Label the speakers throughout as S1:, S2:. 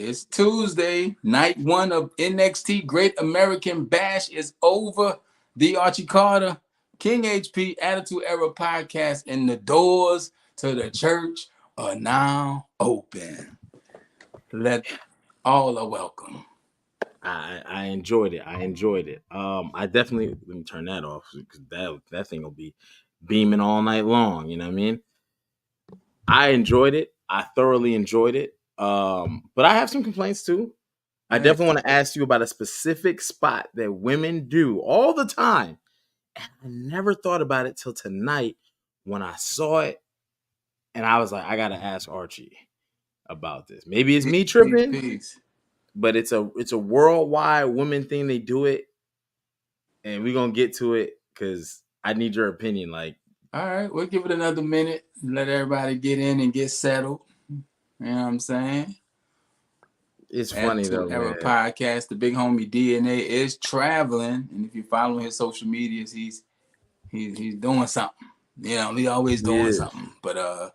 S1: It's Tuesday, night one of NXT Great American Bash is over. The Archie Carter, King HP, Attitude Era podcast, and the doors to the church are now open. Let all are welcome.
S2: I enjoyed it. I definitely let me turn that off because that thing will be beaming all night long. You know what I mean? I enjoyed it. I thoroughly enjoyed it. But I have some complaints too. I definitely want to ask you about a specific spot that women do all the time. And I never thought about it till tonight when I saw it, and I was like, I gotta ask Archie about this. Maybe it's me tripping,
S1: Peace.
S2: but it's a worldwide women thing. They do it, and we're gonna get to it because I need your opinion. Like,
S1: all right, we'll give it another minute. Let everybody get in and get settled. You know what I'm saying?
S2: it's funny though,
S1: Era
S2: man.
S1: podcast. The big homie DNA is traveling, and if you follow his social medias, he's doing something. You know, he always doing something. But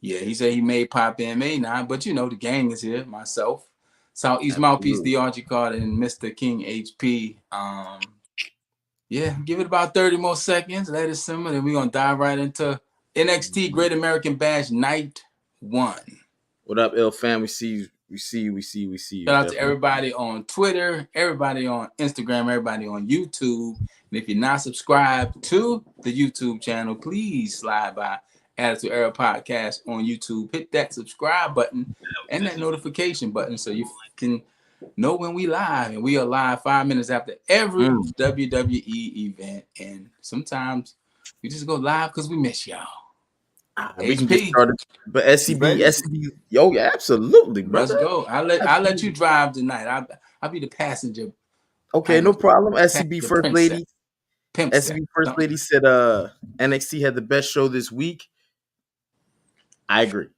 S1: yeah, he said he may pop in, may not. But you know, the gang is here. Myself, Southeast Mouthpiece, the Archie Carter, and Mr. King HP. Yeah, give it about 30 more seconds. Let it simmer, then we're gonna dive right into NXT Great American Bash Night 1.
S2: What up, Ill fam? We see you.
S1: Shout out to everybody on Twitter, everybody on Instagram, everybody on YouTube. And if you're not subscribed to the YouTube channel, please slide by Attitude Era Podcast on YouTube. Hit that subscribe button and that notification button so you can know when we live. And we are live 5 minutes after every WWE event. And sometimes we just go live because we miss y'all.
S2: We can get started, but SCB, yo, yeah, absolutely, brother.
S1: Let's go. I'll let you drive tonight. I'll be the passenger.
S2: Okay, no problem. SCB First Lady.
S1: SCB
S2: First Lady said NXT had the best show this week. I agree.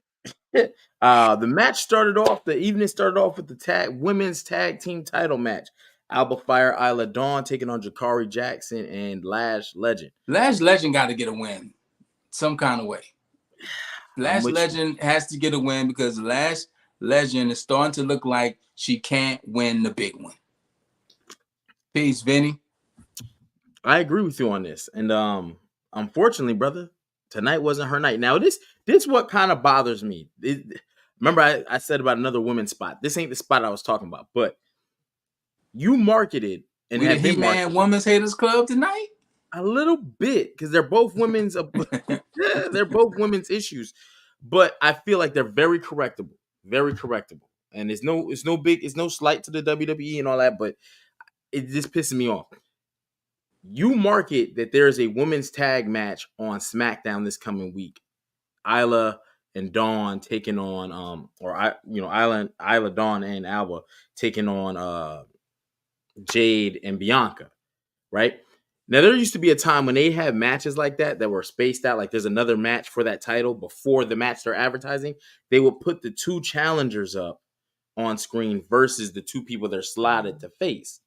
S2: The match started off, the evening started off with the women's tag team title match. Alba Fire, Isla Dawn taking on Jakari Jackson and Lash Legend.
S1: Lash Legend got to get a win some kind of way. Lash Legend has to get a win because Lash Legend is starting to look like she can't win the big one. Peace, Vinny.
S2: I agree with you on this. And unfortunately, brother, tonight wasn't her night. Now, this what kind of bothers me. Remember, I said about another women's spot. This ain't the spot I was talking about, but you marketed and
S1: had been He-Man Women's Haters Club tonight?
S2: A little bit, because they're both women's they're both women's issues. But I feel like they're very correctable. Very correctable. And it's no slight to the WWE and all that, but it just pisses me off. You market that there is a women's tag match on SmackDown this coming week. Isla and Dawn taking on Isla Dawn and Alba taking on Jade and Bianca, right? Now there used to be a time when they had matches like that were spaced out, like there's another match for that title before the match they're advertising. They would put the two challengers up on screen versus the two people they're slotted to face.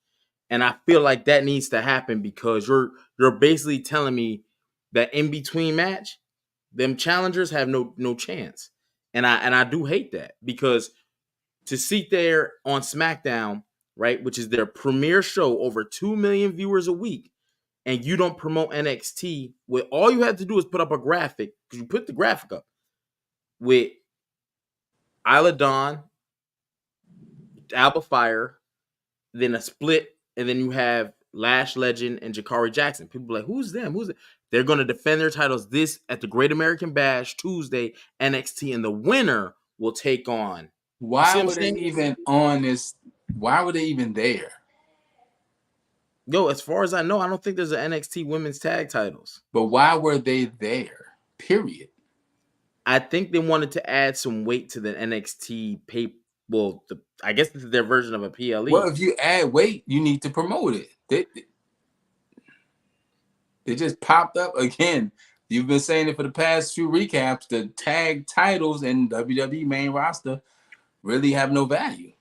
S2: And I feel like that needs to happen because you're basically telling me that in between match, them challengers have no chance. And I do hate that because to sit there on SmackDown, right, which is their premier show, over 2 million viewers a week, and you don't promote NXT, with all you have to do is put up a graphic, because you put the graphic up with Isla Dawn, Alba Fire, then a split, and then you have Lash Legend and Jakari Jackson. People are like, who's them? They're going to defend their titles at the Great American Bash Tuesday, NXT, and the winner will take on.
S1: Why were they even on this? Why were they even there?
S2: Yo, as far as I know, I don't think there's an NXT women's tag titles.
S1: But why were they there? Period.
S2: I think they wanted to add some weight to the NXT pay. Well, I guess this is their version of a PLE.
S1: Well, if you add weight, you need to promote it. They just popped up again. You've been saying it for the past few recaps. The tag titles in WWE main roster really have no value.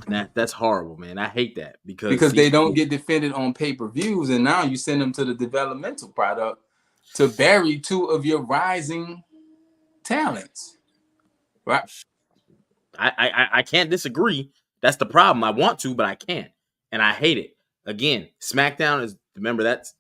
S2: That's horrible, man. I hate that because
S1: they don't get defended on pay-per-views, and now you send them to the developmental product to bury two of your rising talents, right?
S2: I can't disagree. That's the problem. I want to, but I can't, and I hate it. Again, SmackDown is, remember, that's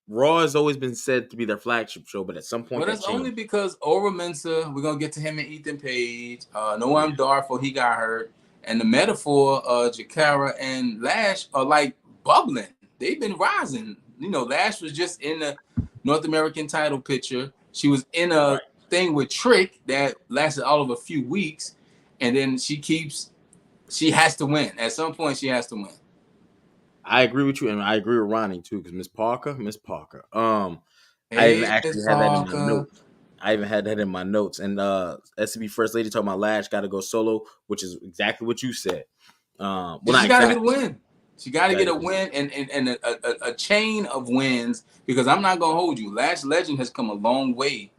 S2: Raw has always been said to be their flagship show, but at some point
S1: Well,
S2: that
S1: that's only
S2: changed.
S1: because Ora Mensah, we're gonna get to him and Ethan Page. Noam Darfo, he got hurt, and the Metaphor, Jakara and Lash are like bubbling. They've been rising. You know, Lash was just in the North American title picture. She was in a thing with Trick that lasted all of a few weeks, and then she has to win. At some point, she has to win.
S2: I agree with you, and I agree with Ronnie too, because Miss Parker. I even
S1: Hey,
S2: actually
S1: Miss
S2: had that in my
S1: Parker.
S2: notes. I even had that in my notes. And SCB First Lady talking about Lash got to go solo, which is exactly what you said. Well, not
S1: She got to get a
S2: exactly.
S1: win. She got to get a win and a chain of wins, because I'm not going to hold you. Lash Legend has come a long way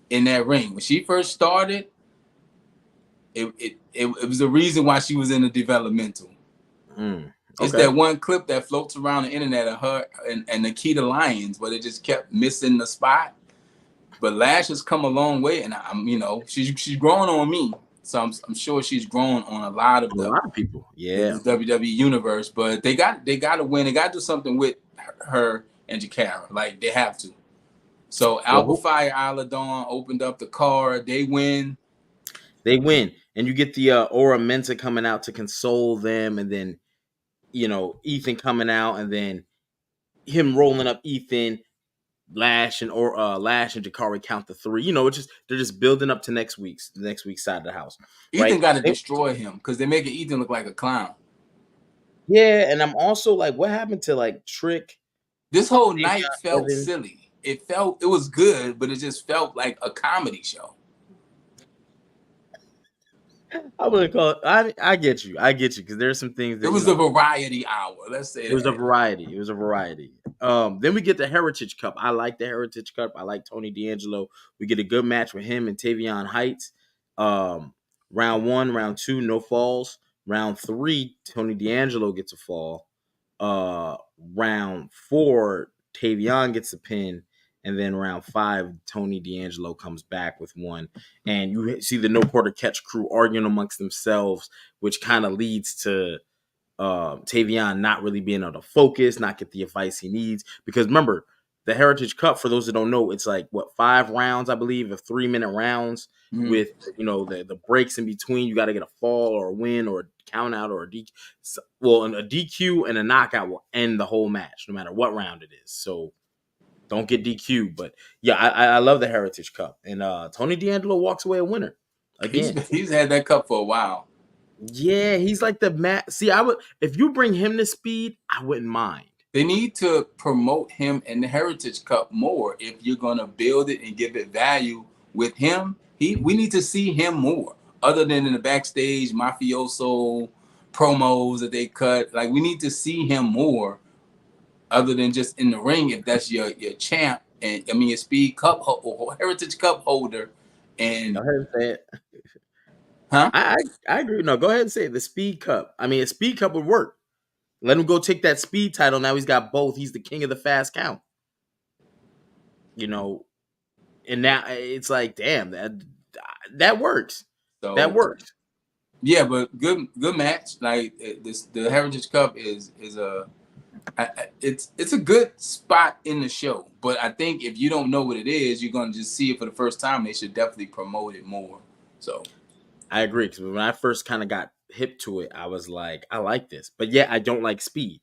S1: in that ring. When she first started, it was the reason why she was in the developmental. It's that one clip that floats around the internet of her and Nikita Lyons, but it just kept missing the spot. But Lash has come a long way, and she's growing on me. So I'm sure she's grown on a lot of
S2: people.
S1: the WWE universe. But they got to win. They got to do something with her and Jakara. Like, they have to. So Alba Fire Isla Dawn opened up the card. They win.
S2: And you get the Ora Mensah coming out to console them, and then Ethan coming out, and then him rolling up Ethan, Lash and Jakari count the 3. They're just building up to next week's side of the house.
S1: Ethan got to destroy him, because they're making Ethan look like a clown.
S2: Yeah, and I'm also like, what happened to like Trick?
S1: This whole night felt silly. It was good, but it just felt like a comedy show.
S2: I would call it. I get you, because there's some things that
S1: it was a variety hour. Let's say
S2: it was a variety. It was a variety. Then we get the Heritage Cup. I like the Heritage Cup. I like Tony D'Angelo. We get a good match with him and Tavion Heights. Round 1, round 2, no falls. Round 3, Tony D'Angelo gets a fall. Round 4, Tavion gets a pin. And then round 5, Tony D'Angelo comes back with one. And you see the No Quarter Catch crew arguing amongst themselves, which kind of leads to Tavion not really being able to focus, not get the advice he needs. Because remember, the Heritage Cup, for those that don't know, it's like 5 rounds, I believe, of 3-minute rounds with the breaks in between. You got to get a fall or a win or a count out or a DQ and a knockout will end the whole match, no matter what round it is. So don't get DQ. But yeah, I love the Heritage Cup, and Tony D'Angelo walks away a winner again.
S1: He's had that cup for a while.
S2: Yeah, he's like the See, I would, if you bring him to Speed, I wouldn't mind.
S1: They need to promote him in the Heritage Cup more if you're gonna build it and give it value with him. We need to see him more, other than in the backstage mafioso promos that they cut. Like, we need to see him more, other than just in the ring. If that's your champ, and your Speed Cup or Heritage Cup holder, and
S2: go ahead and say it.
S1: Huh?
S2: I agree. No, go ahead and say it. The Speed Cup. I mean, a Speed Cup would work. Let him go take that Speed title. Now he's got both. He's the king of the fast count. And now it's like, damn, that works. So, that works.
S1: Yeah, but good match. Like, the Heritage Cup is it's a good spot in the show. But I think if you don't know what it is, you're gonna just see it for the first time. They should definitely promote it more. So
S2: I agree, because when I first kind of got hip to it, I was like, I like this. But yeah, I don't like Speed,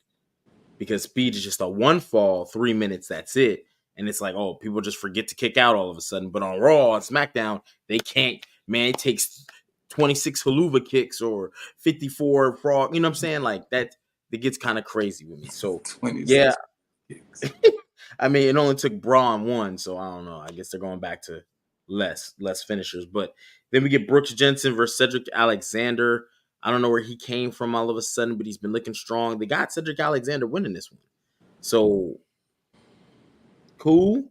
S2: because Speed is just a 1 fall, 3 minutes, that's it. And it's like, oh, people just forget to kick out all of a sudden. But on Raw and SmackDown, they can't. Man, it takes 26 haluva kicks or 54 frog. You know what I'm saying? Like, that gets kind of crazy with me. So, yeah. I mean, it only took Braun 1, so I don't know. I guess they're going back to less finishers. But then we get Brooks Jensen versus Cedric Alexander. I don't know where he came from all of a sudden, but he's been looking strong. They got Cedric Alexander winning this one. So, cool.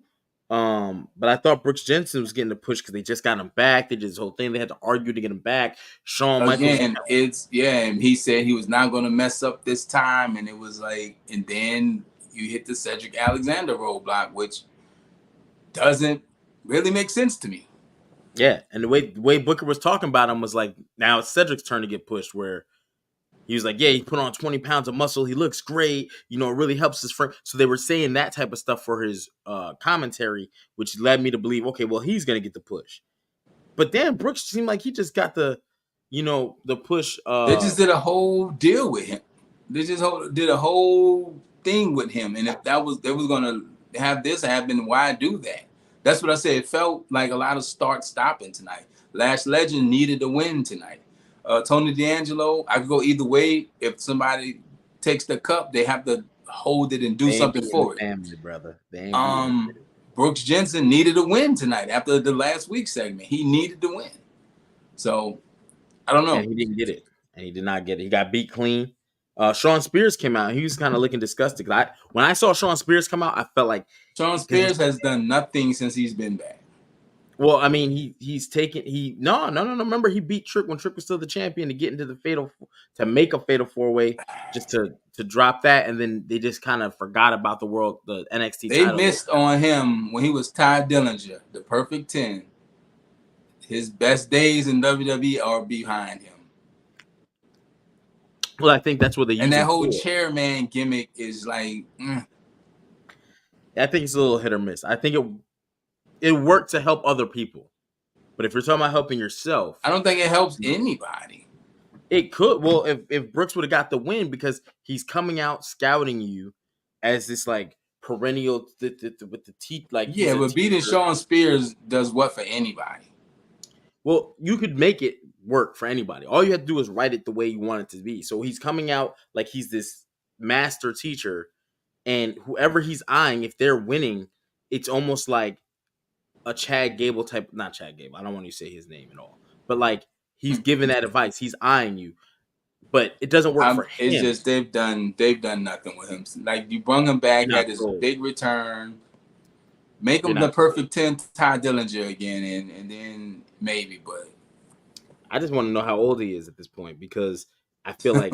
S2: But I thought Brooks Jensen was getting the push because they just got him back. They did this whole thing. They had to argue to get him back. Shawn Michaels.
S1: And he said he was not going to mess up this time. And it was like, and then you hit the Cedric Alexander roadblock, which doesn't really make sense to me.
S2: Yeah, and the way Booker was talking about him was like, now it's Cedric's turn to get pushed. Where he was like, yeah, he put on 20 pounds of muscle. He looks great. You know, it really helps his frame. So they were saying that type of stuff for his commentary, which led me to believe, okay, well, he's gonna get the push. But then Brooks seemed like he just got the push.
S1: They just did a whole deal with him. They just did a whole thing with him, and if they was gonna have this happen, why do that? That's what I said. It felt like a lot of start stopping tonight. Lash Legend needed a win tonight. Tony D'Angelo, I could go either way. If somebody takes the cup, they have to hold it and do something for it.
S2: Family, brother. They ain't
S1: Brooks Jensen needed a win tonight after the last week segment. He needed to win. So I don't know.
S2: And he didn't get it. And he did not get it. He got beat clean. Shawn Spears came out. He was kind of looking disgusted. When I saw Shawn Spears come out, I felt like
S1: Shawn Spears has done nothing since he's been back.
S2: Well, I mean, he's taken no. Remember, he beat Trick when Trick was still the champion to get into to make a fatal 4-way, just to drop that, and then they just kind of forgot about the NXT
S1: They
S2: title.
S1: missed on him when he was Ty Dillinger, the perfect 10. His best days in WWE are behind him.
S2: Well, I think that's what they use.
S1: And that whole chairman gimmick is like,
S2: I think it's a little hit or miss. I think it worked to help other people, but if you're talking about helping yourself,
S1: I don't think it helps anybody.
S2: It could. Well, if Brooks would have got the win, because he's coming out scouting you as this like perennial with the teeth, like,
S1: yeah, but beating Shawn Spears does what for anybody?
S2: Well, you could make it work for anybody. All you have to do is write it the way you want it to be. So he's coming out like he's this master teacher, and whoever he's eyeing, if they're winning, it's almost like a Chad Gable type. Not Chad Gable. I don't want to say his name at all, but like he's giving that advice. He's eyeing you, but it doesn't work for him.
S1: It's just they've done nothing with him. Like, you brought him back, had this big return, make him the perfect 10 Ty Dillinger again, and then maybe. But
S2: I just want to know how old he is at this point, because I feel like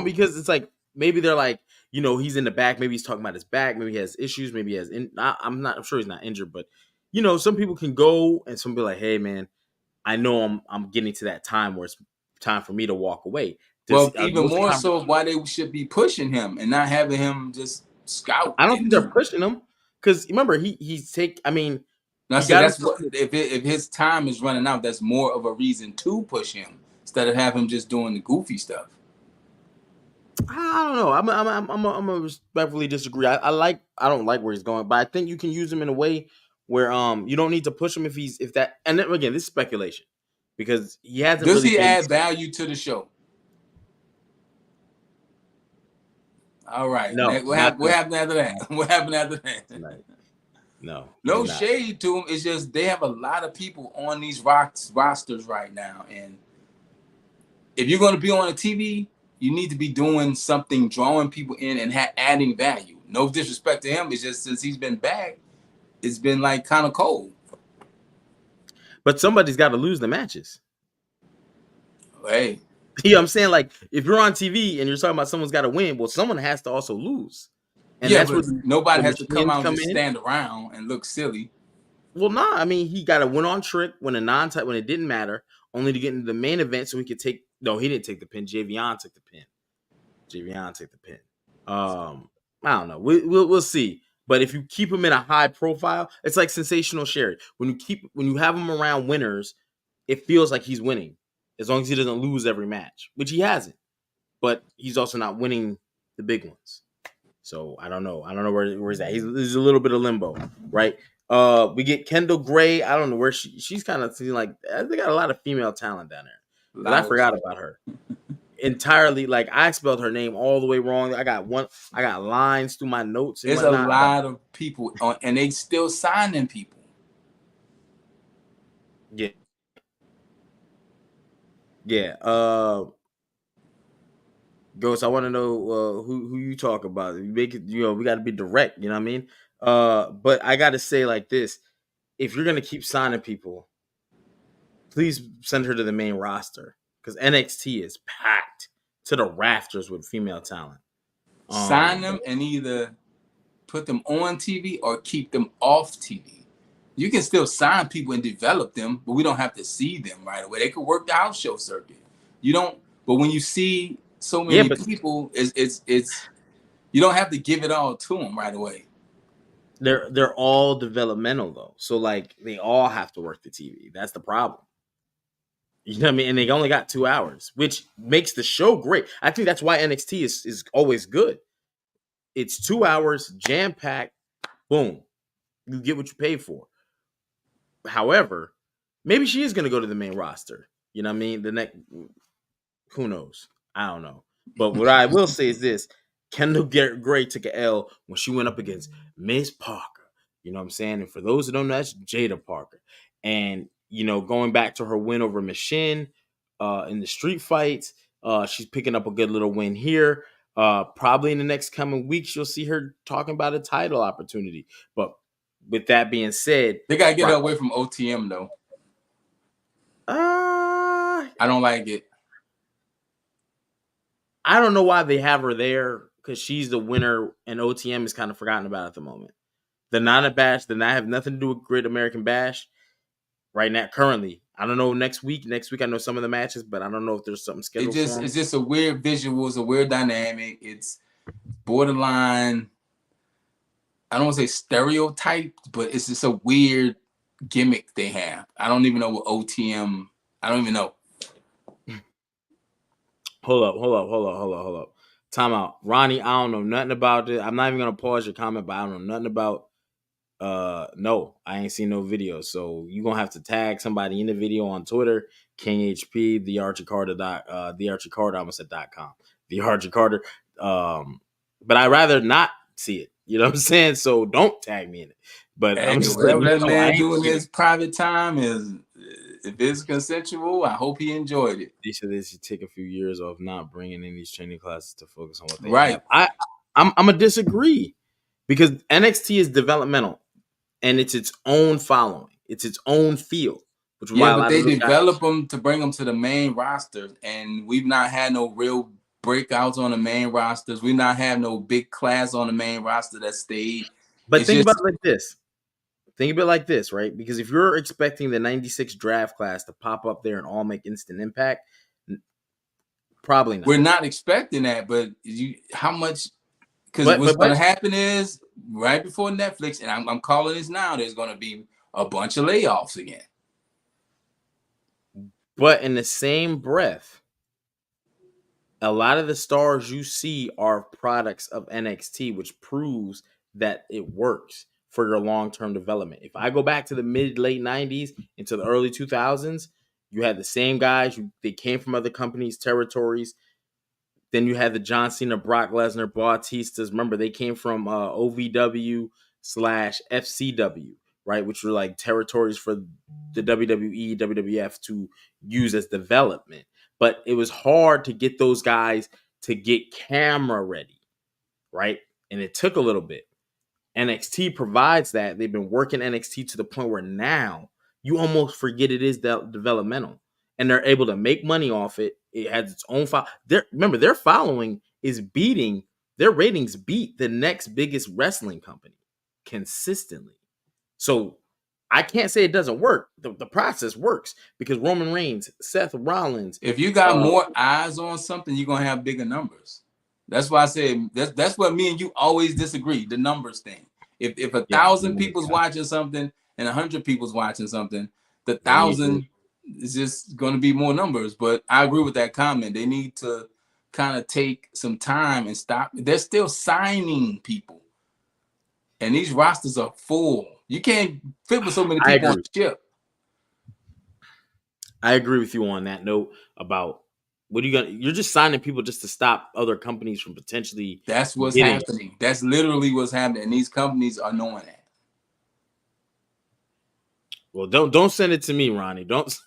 S2: because it's like maybe they're like, he's in the back. Maybe he's talking about his back. Maybe he has issues. Maybe he has. I'm sure he's not injured, but some people can go and some be like, hey man, I know I'm getting to that time where it's time for me to walk away.
S1: Even more so, why they should be pushing him and not having him just scout.
S2: I don't think they're pushing him, because remember he's take. I mean,
S1: that's what if his time is running out, that's more of a reason to push him instead of have him just doing the goofy stuff.
S2: I don't know. I'm gonna respectfully disagree. I don't like where he's going, but I think you can use him in a way where you don't need to push him if that. And then, again, this is speculation, because he hasn't.
S1: Does he add value to the show? All right.
S2: No.
S1: What happened after that? What happened after that? No shade to him. It's just they have a lot of people on these rosters right now, and if you're going to be on a TV, you need to be doing something, drawing people in and adding value. No disrespect to him. It's just since he's been back, it's been like kind of cold.
S2: But somebody's got to lose the matches.
S1: Hey.
S2: You know what I'm saying? Like, if you're on TV and you're talking about someone's got to win, well, someone has to also lose.
S1: And that's what nobody has to come out and just stand around and look silly.
S2: Well, nah. I mean, he got a win on Trick when it didn't matter, only to get into the main event so he could take. No, he didn't take the pin. Javion took the pin. I don't know. We'll see. But if you keep him in a high profile, it's like Sensational Sherry. When you have him around winners, it feels like he's winning, as long as he doesn't lose every match, which he hasn't. But he's also not winning the big ones. So I don't know. Where he's at. He's a little bit of limbo, right? We get Kendall Gray. I don't know where she's kind of seeing like they got a lot of female talent down there. But I forgot about her entirely. Like, I spelled her name all the way wrong. I got lines through my notes.
S1: There's a lot of people and they still signing people.
S2: Yeah. Ghost, I want to know who you talk about. You make it, we got to be direct. You know what I mean? But I got to say like this: if you're gonna keep signing people, please send her to the main roster, because NXT is packed to the rafters with female talent.
S1: Sign them and either put them on TV or keep them off TV. You can still sign people and develop them, but we don't have to see them right away. They could work the house show circuit. You don't, but when you see so
S2: Yeah,
S1: many
S2: but
S1: people, it's you don't have to give it all to them right away.
S2: they're all developmental though. So like they all have to work the TV. That's the problem. You know what I mean? And they only got 2 hours, which makes the show great. I think that's why NXT is always good. It's 2 hours, jam packed, boom. You get what you pay for. However, maybe she is going to go to the main roster. You know what I mean? The next, who knows? I don't know. But what I will say is this: Kendall Gray took an L when she went up against Miss Parker. You know what I'm saying? And for those who don't know, that's Jada Parker. And you know, going back to her win over Machine in the street fights, she's picking up a good little win here. Probably in the next coming weeks, you'll see her talking about a title opportunity. But with that being said,
S1: they gotta get her away from OTM though. I don't like it.
S2: I don't know why they have her there because she's the winner and OTM is kind of forgotten about at the moment. The Nana Bash, the I have nothing to do with Great American Bash right now. Currently, I don't know next week. Next week, I know some of the matches, but I don't know if there's something scheduled.
S1: It's just a weird visual. It's a weird dynamic. It's borderline. I don't want to say stereotyped, but it's just a weird gimmick they have. I don't even know what OTM. I don't even know.
S2: Hold up. Time out. Ronnie, I don't know nothing about it. I'm not even gonna pause your comment, but I don't know nothing about no, I ain't seen no video. So you're gonna have to tag somebody in the video on Twitter, King HP, the Archie Carter I almost said .com. The Archie Carter. But I'd rather not see it. You know what I'm saying? So don't tag me in it. But
S1: Hey,
S2: I'm just
S1: whatever
S2: letting
S1: that
S2: you know,
S1: man doing his private time is, if it's consensual, I hope he enjoyed it.
S2: They said they should take a few years off not bringing in these training classes to focus on what they
S1: Right.
S2: have. I'm gonna disagree because NXT is developmental and it's its own following. It's its own field. Which is
S1: Yeah, but they develop them to bring them to the main roster, and we've not had no real breakouts on the main rosters. We not have no big class on the main roster that stayed.
S2: But think about it like this. Think of it like this, right? Because if you're expecting the 96 draft class to pop up there and all make instant impact, probably not.
S1: We're not expecting that, but how much? Because what's going to happen is right before Netflix, and I'm calling this now, there's going to be a bunch of layoffs again.
S2: But in the same breath, a lot of the stars you see are products of NXT, which proves that it works for your long-term development. If I go back to the mid-late 90s into the early 2000s, you had the same guys. They came from other companies' territories. Then you had the John Cena, Brock Lesnar, Bautistas. Remember, they came from OVW/FCW, right? Which were like territories for the WWE, WWF to use as development. But it was hard to get those guys to get camera ready, right? And it took a little bit. NXT provides that. They've been working NXT to the point where now you almost forget it is developmental. And they're able to make money off it. It has its own remember, their following is beating, their ratings beat the next biggest wrestling company consistently. So I can't say it doesn't work. The process works because Roman Reigns, Seth Rollins.
S1: If you got more eyes on something, you're going to have bigger numbers. That's why I say that's what me and you always disagree, the numbers thing. If 1,000 people's watching something and 100 people's watching something, the 1,000 is just going to be more numbers. But I agree with that comment. They need to kind of take some time and stop. They're still signing people. And these rosters are full. You can't fit with so many people on the ship.
S2: I agree with you on that note about what are you gonna? You're just signing people just to stop other companies from potentially.
S1: That's what's happening. That's literally what's happening. And these companies are knowing that.
S2: Well, don't send it to me, Ronnie. Don't.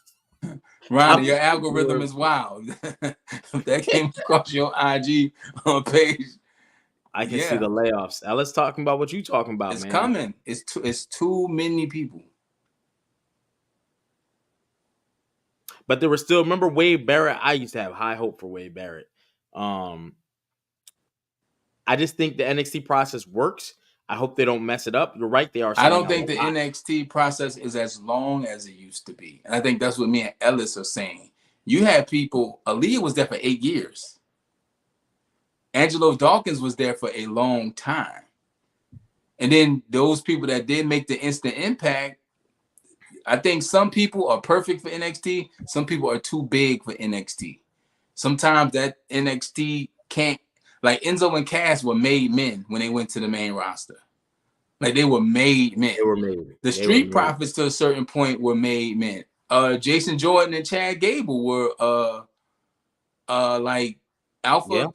S1: Ronnie, your algorithm is wild. If that came across your IG page,
S2: I can see the layoffs. Now let's talk about what you're talking about,
S1: man.
S2: It's
S1: coming. It's too many people.
S2: But there was still, remember Wade Barrett? I used to have high hope for Wade Barrett. I just think the NXT process works. I hope they don't mess it up. You're right. They are
S1: I
S2: selling
S1: don't
S2: out
S1: think
S2: a
S1: the
S2: lot.
S1: NXT process is as long as it used to be. And I think that's what me and Ellis are saying. You had people, Aaliyah was there for 8 years. Angelo Dawkins was there for a long time. And then those people that did make the instant impact, I think some people are perfect for NXT. Some people are too big for NXT. Sometimes that NXT can't, like Enzo and Cass were made men when they went to the main roster. Like they were made men.
S2: They were made.
S1: The
S2: They were
S1: Street
S2: made.
S1: Profits to a certain point were made men. Jason Jordan and Chad Gable were like alpha.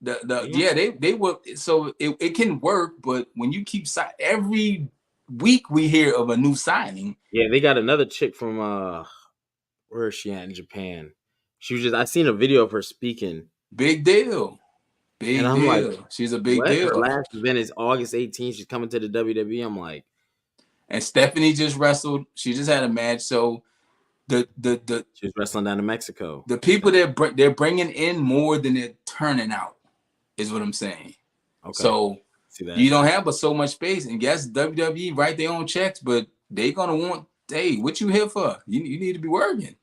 S2: Yeah.
S1: They were, so it can work, but when you keep every week we hear of a new signing.
S2: Yeah, they got another chick from where is she at in Japan? She was just I seen a video of her speaking.
S1: Big deal.
S2: And
S1: Big
S2: I'm like,
S1: deal. She's a big
S2: what? Her
S1: deal.
S2: last event is August 18th. She's coming to the WWE. I'm like,
S1: And Stephanie just wrestled. She just had a match. So the
S2: she's wrestling down in Mexico.
S1: The people they're bringing in more than they're turning out, is what I'm saying. Okay. So see that. You don't have but so much space, and guess WWE write their own checks, but they gonna want, hey, what you here for? You need to be working.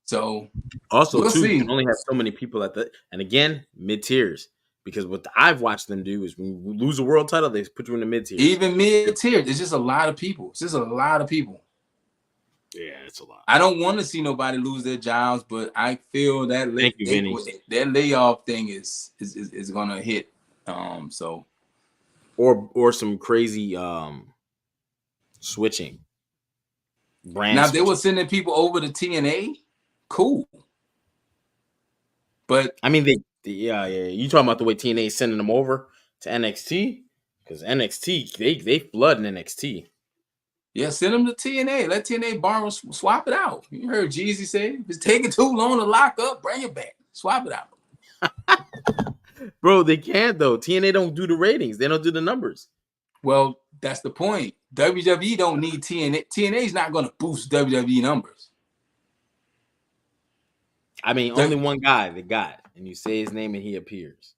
S1: So
S2: also we'll too, you can only have so many people at the, and again, mid tiers. Because what I've watched them do is when you lose a world title, they put you in the mid tiers.
S1: Even mid tiers, it's just a lot of people. It's just a lot of people.
S2: Yeah, it's a lot.
S1: I don't want to see nobody lose their jobs, but I feel that that layoff thing is gonna hit. So
S2: or some crazy switching.
S1: Brand now, if they were sending people over to TNA, cool. But
S2: I mean, yeah. You talking about the way TNA is sending them over to NXT? Because NXT, they flood in NXT.
S1: Yeah, send them to TNA. Let TNA borrow, swap it out. You heard Jeezy say, if it's taking too long to lock up, bring it back. Swap it out.
S2: Bro, they can't, though. TNA don't do the ratings. They don't do the numbers.
S1: Well, that's the point. WWE don't need TNA. TNA is not going to boost WWE numbers.
S2: I mean, only one guy they got, and you say his name and he appears.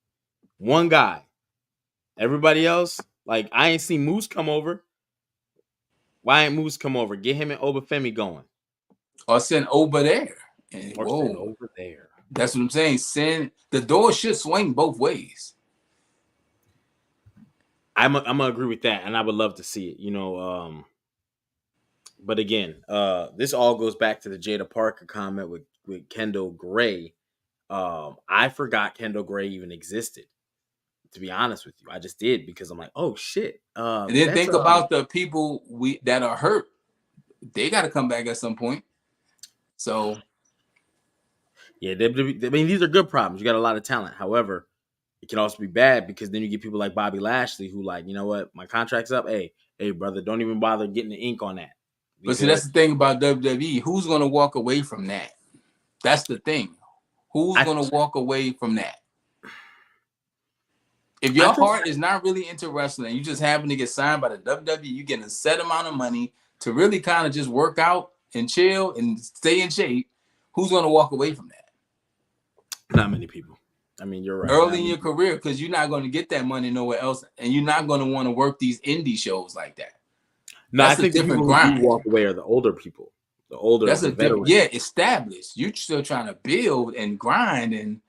S2: One guy. Everybody else, like, I ain't seen Moose come over. Why ain't Moose come over? Get him and Obafemi going.
S1: Or send over there.
S2: And, send over there.
S1: That's what I'm saying. Send, the door should swing both ways.
S2: I'm gonna agree with that, and I would love to see it. You know, but again, this all goes back to the Jada Parker comment with Kendall Gray. I forgot Kendall Gray even existed. To be honest with you, I just did because I'm like, oh shit.
S1: And then think about the people that are hurt. They got to come back at some point. So,
S2: yeah, I mean, these are good problems. You got a lot of talent. However, it can also be bad because then you get people like Bobby Lashley who, like, you know what, my contract's up. Hey, brother, don't even bother getting the ink on that.
S1: But see, that's the thing about WWE. Who's going to walk away from that? That's the thing. Who's going to walk away from that? If your heart is not really into wrestling, you just happen to get signed by the WWE, you getting a set amount of money to really kind of just work out and chill and stay in shape, who's going to walk away from that?
S2: Not many people. I mean, you're right.
S1: Early in your career, because you're not going to get that money nowhere else, and you're not going to want to work these indie shows like that.
S2: No, I think the people who do walk away are the older people. The older,
S1: that's a different, yeah, established. You're still trying to build and grind, and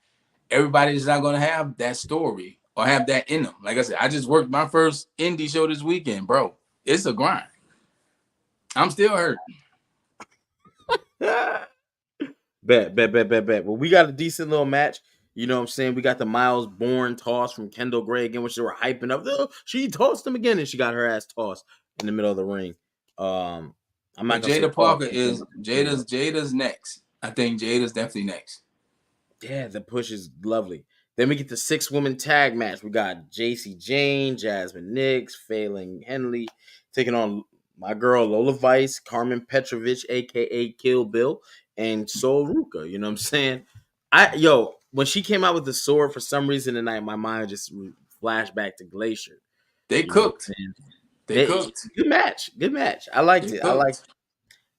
S1: everybody's not going to have that story or have that in them. Like I said, I just worked my first indie show this weekend, bro. It's a grind. I'm still hurt.
S2: Bet. Well, we got a decent little match. You know what I'm saying? We got the Miles Bourne toss from Kendall Gray again, which they were hyping up. Oh, she tossed him again, and she got her ass tossed in the middle of the ring. I'm not
S1: Jada Parker is Jada's next. I think Jada's definitely next.
S2: Yeah, the push is lovely. Then we get the 6-woman tag match. We got JC Jane, Jasmine Nix, Failing Henley taking on my girl Lola Vice, Carmen Petrovich, aka Kill Bill, and Sol Ruka. You know what I'm saying? When she came out with the sword, for some reason tonight, my mind just flashed back to Glacier.
S1: They cooked. They cooked.
S2: Good match. I liked it.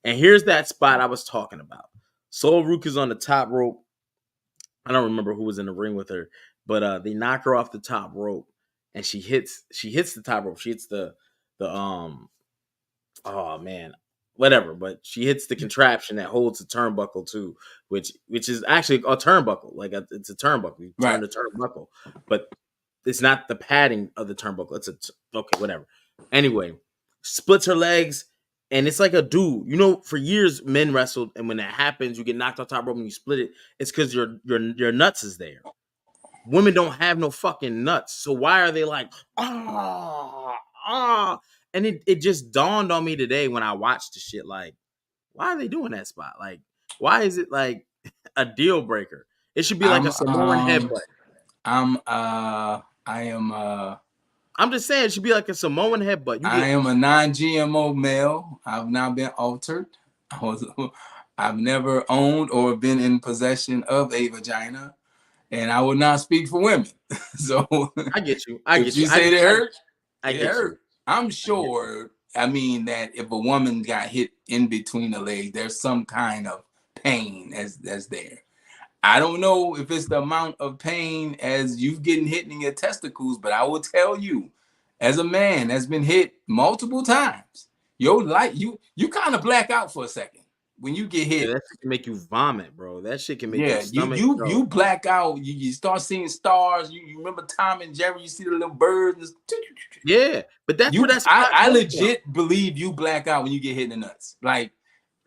S2: And here's that spot I was talking about. Sol Ruka's on the top rope. I don't remember who was in the ring with her, but they knock her off the top rope. and she hits the top rope. She hits the oh man, whatever. But she hits the contraption that holds the turnbuckle too, which is actually a turnbuckle. Like it's a turnbuckle. You turn the turnbuckle, but it's not the padding of the turnbuckle. It's okay, whatever. Anyway, splits her legs, and it's like a dude. You know, for years men wrestled, and when that happens, you get knocked off top rope and you split it. It's because your nuts is there. Women don't have no fucking nuts, so why are they like And it just dawned on me today when I watched the shit. Like, why are they doing that spot? Like, why is it like a deal breaker? It should be like a Samoan headbutt. I'm just saying it should be like a Samoan headbutt.
S1: I am a non-GMO male. I've now been altered. I've never owned or been in possession of a vagina, and I will not speak for women. So
S2: I get you.
S1: If you say it hurt,
S2: I get you.
S1: I'm sure. I mean that if a woman got hit in between the legs, there's some kind of pain that's there. I don't know if it's the amount of pain as you getting hit in your testicles, but I will tell you, as a man that's been hit multiple times, your life you kind of black out for a second when you get hit.
S2: Yeah, that shit can make you vomit, bro. That shit can make your stomach
S1: you black out. You start seeing stars. You remember Tom and Jerry? You see the little birds.
S2: Yeah, but that's
S1: I legit believe you black out when you get hit in the nuts. Like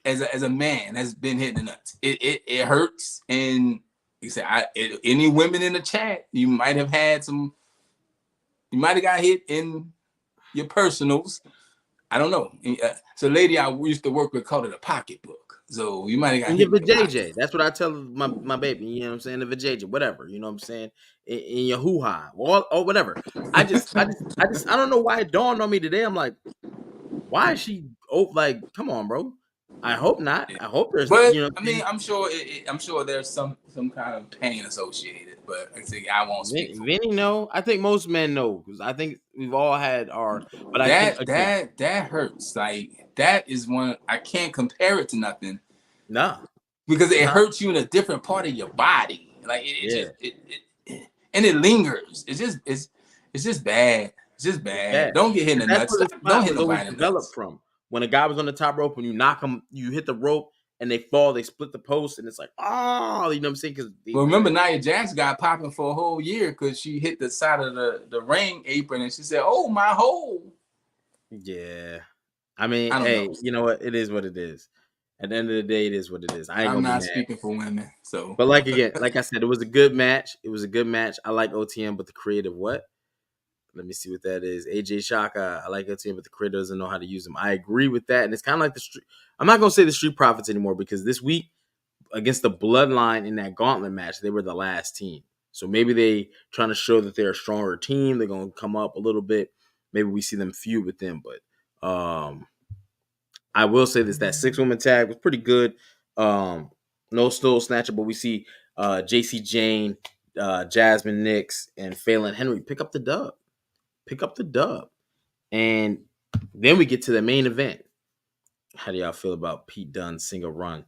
S1: as a man that's been hit in the nuts, it hurts. And you say, any women in the chat, you might have had some. You might have got hit in your personals. I don't know. So, lady I used to work with called it a pocketbook. So you might have got hit
S2: with JJ. That's what I tell my baby. You know what I'm saying? The vajayjay, whatever. You know what I'm saying? In your hoo ha or whatever. I don't know why it dawned on me today. I'm like, why is she? Oh, like, come on, bro. I hope not. I hope there's.
S1: But I mean, I'm sure there's some kind of pain associated. But I won't speak.
S2: Vinny, no. I think most men know because I think we've all had our. But
S1: that hurts. Like that is one I can't compare it to nothing.
S2: No,
S1: because it hurts you in a different part of your body. Like and it lingers. It's just bad. It's just bad. Don't get hit in the nuts. Don't hit nobody in the nuts.
S2: From when a guy was on the top rope, when you knock him, you hit the rope and they fall, they split the post, and it's like, oh, you know what I'm saying?
S1: Well, remember Nia Jax got popping for a whole year because she hit the side of the ring apron and she said, "Oh, my hole."
S2: Yeah, I mean, hey, you know what? It is what it is. At the end of the day, it is what it is.
S1: I'm not speaking for women, so.
S2: But like I said, it was a good match. I like OTM, but the creative what? Let me see what that is. AJ Shaka. I like OTM, but the creator doesn't know how to use them. I agree with that, and it's kind of like the street. I'm not gonna say the Street Profits anymore because this week against the Bloodline in that gauntlet match, they were the last team. So maybe they trying to show that they're a stronger team. They're gonna come up a little bit. Maybe we see them feud with them, but I will say this: that 6-woman tag was pretty good. No Stool Snatcher, but we see JC Jane, Jasmine Nix, and Phelan Henry pick up the dub. And then we get to the main event. How do y'all feel about Pete Dunne's single run?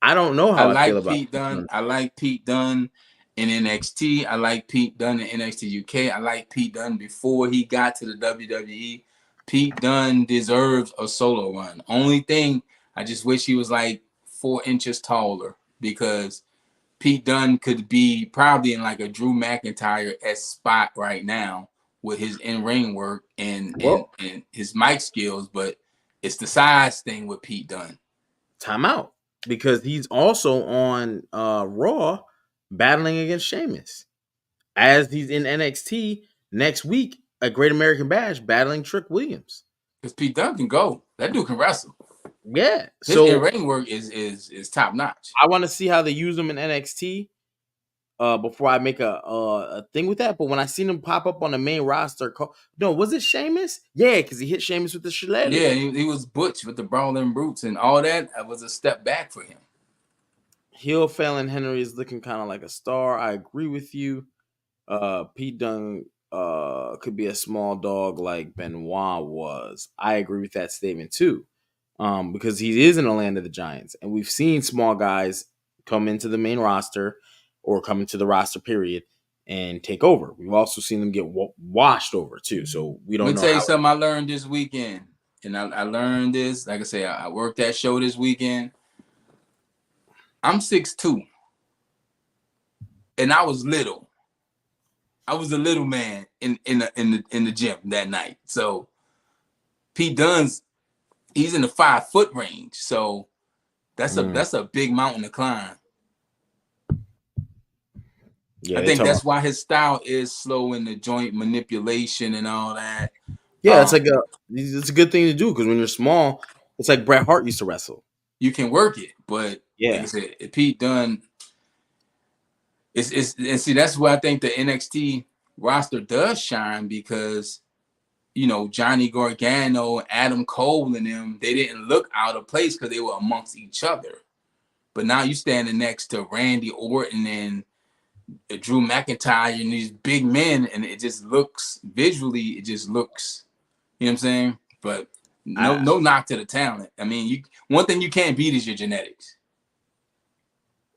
S2: I don't know how I feel about
S1: Pete Dunne. I like Pete Dunne in NXT. I like Pete Dunne in NXT UK. I like Pete Dunne before he got to the WWE. Pete Dunne deserves a solo run. Only thing, I just wish he was like 4 inches taller because Pete Dunne could be probably in like a Drew McIntyre-esque spot right now with his in-ring work and his mic skills, but it's the size thing with Pete Dunne.
S2: Time out. Because he's also on Raw battling against Sheamus. As he's in NXT next week at Great American Bash battling Trick Williams.
S1: Because Pete Dunne can go. That dude can wrestle.
S2: Yeah.
S1: His in-ring work is top notch.
S2: I want to see how they use him in NXT before I make a thing with that. But when I seen him pop up on the main roster, was it Sheamus? Yeah, because he hit Sheamus with the shillelagh.
S1: Yeah, he was Butch with the Brawling Brutes and all that. Was a step back for him.
S2: Heel Phelan Henry is looking kind of like a star. I agree with you. Pete Dunne could be a small dog like Benoit was. I agree with that statement too. Because he is in the land of the giants. And we've seen small guys come into the main roster or come into the roster period and take over. We've also seen them get washed over too. So we don't
S1: Let me
S2: know
S1: tell you
S2: how.
S1: something I learned this weekend. And I learned this, like I say, I worked that show this weekend. I'm 6'2", and I was little. I was a little man in the gym that night. So Pete Dunne's, he's in the 5 foot range. So that's a big mountain to climb.
S2: Yeah,
S1: I think that's why his style is slow in the joint manipulation and all that.
S2: Yeah, it's a good thing to do because when you're small, it's like Bret Hart used to wrestle.
S1: You can work it, but like I said, Pete Dunne, and see that's why I think the NXT roster does shine because Johnny Gargano, Adam Cole, and them, they didn't look out of place because they were amongst each other. But now you standing next to Randy Orton and Drew McIntyre and these big men, and it just looks visually, it just looks, you know what I'm saying? But no knock to the talent. I mean, one thing you can't beat is your genetics.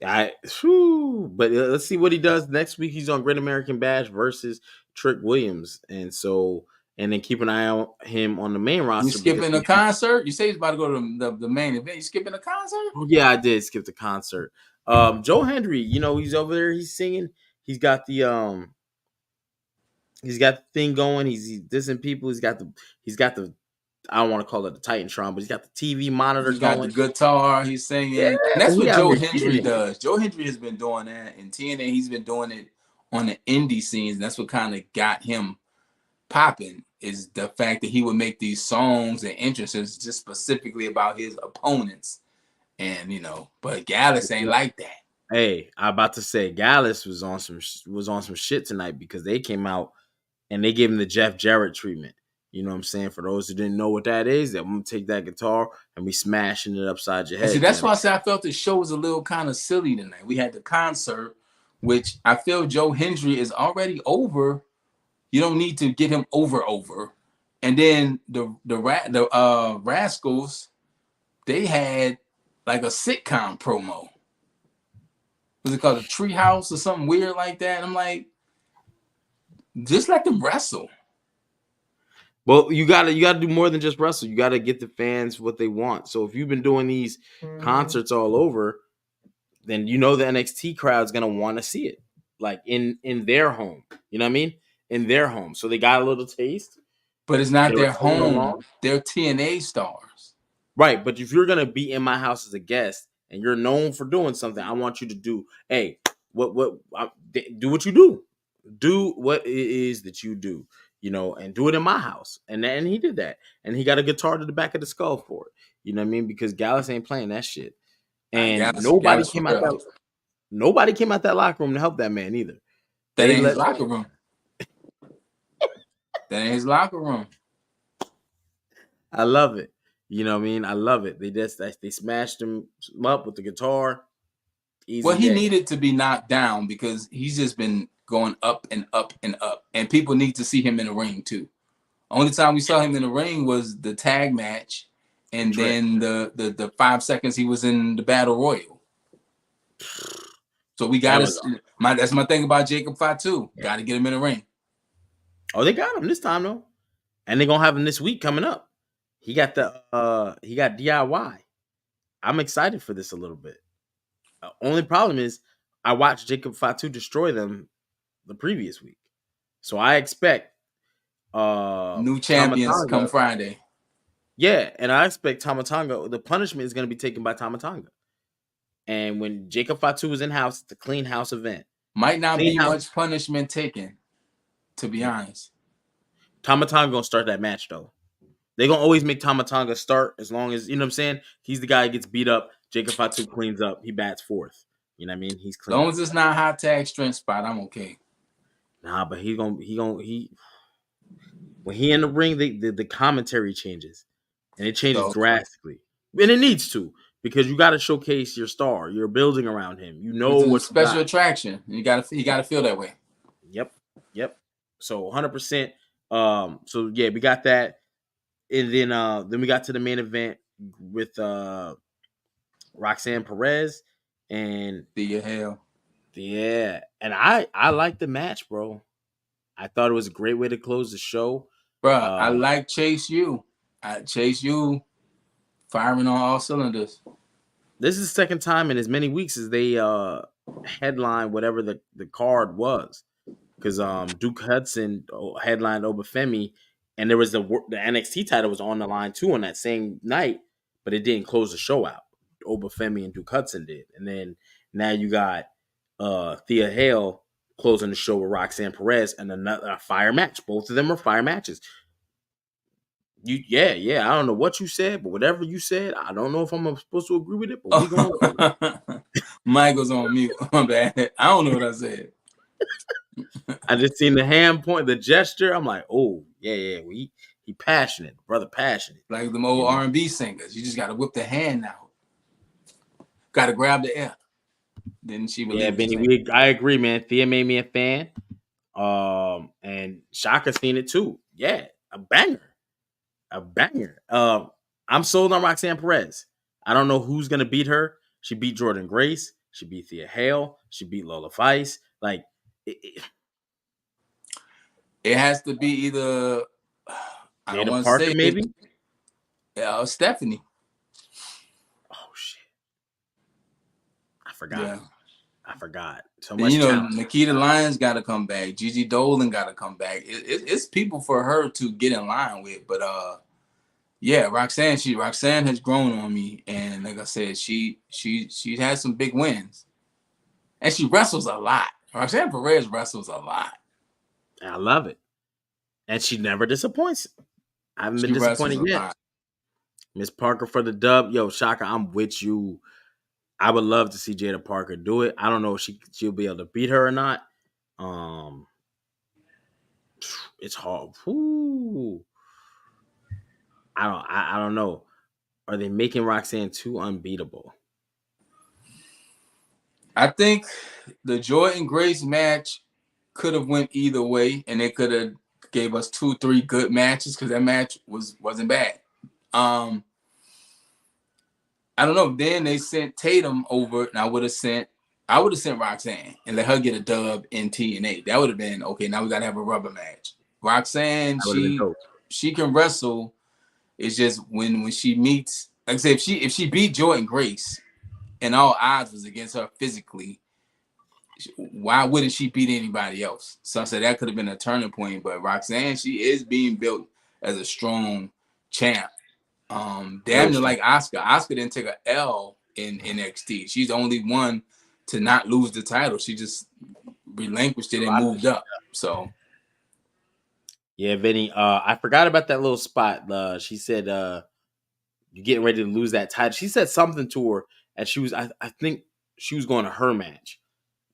S2: But let's see what he does next week. He's on Great American Bash versus Trick Williams, and then keep an eye on him on the main roster.
S1: You skipping a concert? You say he's about to go to the main event. You skipping a concert?
S2: Oh yeah, I did skip the concert. Joe Hendry, he's over there. He's singing. He's got the thing going. He's dissing people. He's got the I don't want to call it the Titantron, but he's got the TV monitor
S1: He's
S2: going.
S1: got the guitar. He's singing.
S2: Yeah,
S1: and that's what Joe Hendry does. Joe Hendry has been doing that in TNA. He's been doing it on the indie scenes. And that's what kind of got him popping, is the fact that he would make these songs and entrances just specifically about his opponents. And but Gallus ain't like that.
S2: Hey, I'm about to say Gallus was on some shit tonight because they came out and they gave him the Jeff Jarrett treatment. You know what I'm saying? For those who didn't know what that is, that I'm gonna take that guitar and be smashing it upside your head.
S1: See, that's why I said I felt the show was a little kind of silly tonight. We had the concert, which I feel Joe Hendry is already over. You don't need to get him over. And then the Rascals, they had like a sitcom promo. Was it called a Treehouse or something weird like that? And I'm like, just let them wrestle.
S2: Well, you gotta do more than just wrestle. You gotta get the fans what they want. So if you've been doing these concerts all over, then the NXT crowd's gonna want to see it, like in their home. You know what I mean? In their home. So they got a little taste.
S1: But it's not their home. They're TNA stars.
S2: Right, but if you're gonna be in my house as a guest and you're known for doing something, I want you to do. Hey, do what you do. Do what it is that you do. And do it in my house. And he did that. And he got a guitar to the back of the skull for it. You know what I mean? Because Gallus ain't playing that shit. And nobody came out that locker room to help that man either.
S1: That ain't his locker room. That ain't his locker room.
S2: I love it. You know what I mean? I love it. They smashed him up with the guitar.
S1: Well, he needed to be knocked down because he's just been going up and up and up. And people need to see him in the ring too. Only time we saw him in the ring was the tag match, and then the 5 seconds he was in the Battle Royal. So we got to. That's my thing about Jacob Fatu. Got to get him in the ring.
S2: Oh, they got him this time though, and they're gonna have him this week coming up. He got DIY. I'm excited for this a little bit. Only problem is I watched Jacob Fatu destroy them the previous week, so I expect
S1: new champions come Friday.
S2: Yeah, and I expect Tama Tonga. The punishment is going to be taken by Tama Tonga. And when Jacob Fatu is in house, it's a clean house event.
S1: Might not be much punishment taken, to be honest.
S2: Tama Tonga gonna start that match though. They're gonna always make Tama Tonga start as long as, you know what I'm saying? He's the guy who gets beat up. Jacob Fatu cleans up. He bats fourth. You know what I mean? He's clean.
S1: As long as it's not hot tag strength spot, I'm okay.
S2: Nah, but when he in the ring, the commentary changes. And it changes drastically. And it needs to, because you got to showcase your star. You're building around him. What's
S1: special attraction. You got to feel that way.
S2: Yep. So 100%. So yeah, we got that. And then we got to the main event with Roxanne Perez and
S1: Thea
S2: Yeah, and I like the match, bro. I thought it was a great way to close the show.
S1: Bruh, I like Chase U. Chase U firing on all cylinders.
S2: This is the second time in as many weeks as they headline whatever the card was. Because Duke Hudson headlined Obafemi, and there was the NXT title was on the line too on that same night, but it didn't close the show out. Obafemi and Duke Hudson did, and then now you got Thea Hale closing the show with Roxanne Perez and another fire match. Both of them are fire matches. Yeah. I don't know what you said, but whatever you said, I don't know if I'm supposed to agree with it. But we going.
S1: Michael's on mute. My bad. I don't know what I said.
S2: I just seen the hand point, the gesture. I'm like, oh yeah. He passionate, brother, passionate.
S1: Like them old R&B singers, you just got to whip the hand out. Got to grab the air. Then she believe.
S2: Yeah, Benny, I agree, man. Thea made me a fan. And Shaka seen it too. Yeah, a banger. I'm sold on Roxanne Perez. I don't know who's gonna beat her. She beat Jordan Grace. She beat Thea Hale. She beat Lola Vice. Like
S1: it has to be either I don't want to say
S2: maybe.
S1: Stephanie.
S2: Oh shit! I forgot.
S1: Yeah.
S2: I forgot. So
S1: much. And, Nikita Lyons got to come back. Gigi Dolan got to come back. It's people for her to get in line with. But yeah, Roxanne has grown on me, and like I said, she has some big wins, and she wrestles a lot. Roxanne Perez wrestles a lot.
S2: I love it, and she never disappoints. I haven't been disappointed yet. Miss Parker for the dub. Yo, Shaka, I'm with you. I would love to see Jada Parker do it. I don't know if she'll be able to beat her or not. It's hard. Ooh. I don't know. Are they making Roxanne too unbeatable?
S1: I think the Jordan Grace match could have went either way, and they could have gave us 2-3 good matches because that match wasn't bad. I don't know. Then they sent Tatum over, and I would have sent Roxanne and let her get a dub in TNA. That would have been okay. Now we gotta have a rubber match. Roxanne, she can wrestle. It's just when she meets, like I said, if she beat Jordan Grace, and all odds was against her physically, why wouldn't she beat anybody else? So I said that could have been a turning point. But Roxanne, she is being built as a strong champ. Damn near like Asuka. Asuka didn't take an L in NXT. She's the only one to not lose the title. She just relinquished it and moved up. So
S2: yeah, Vinny. I forgot about that little spot. She said you're getting ready to lose that title. She said something to her, and she was I think she was going to her match.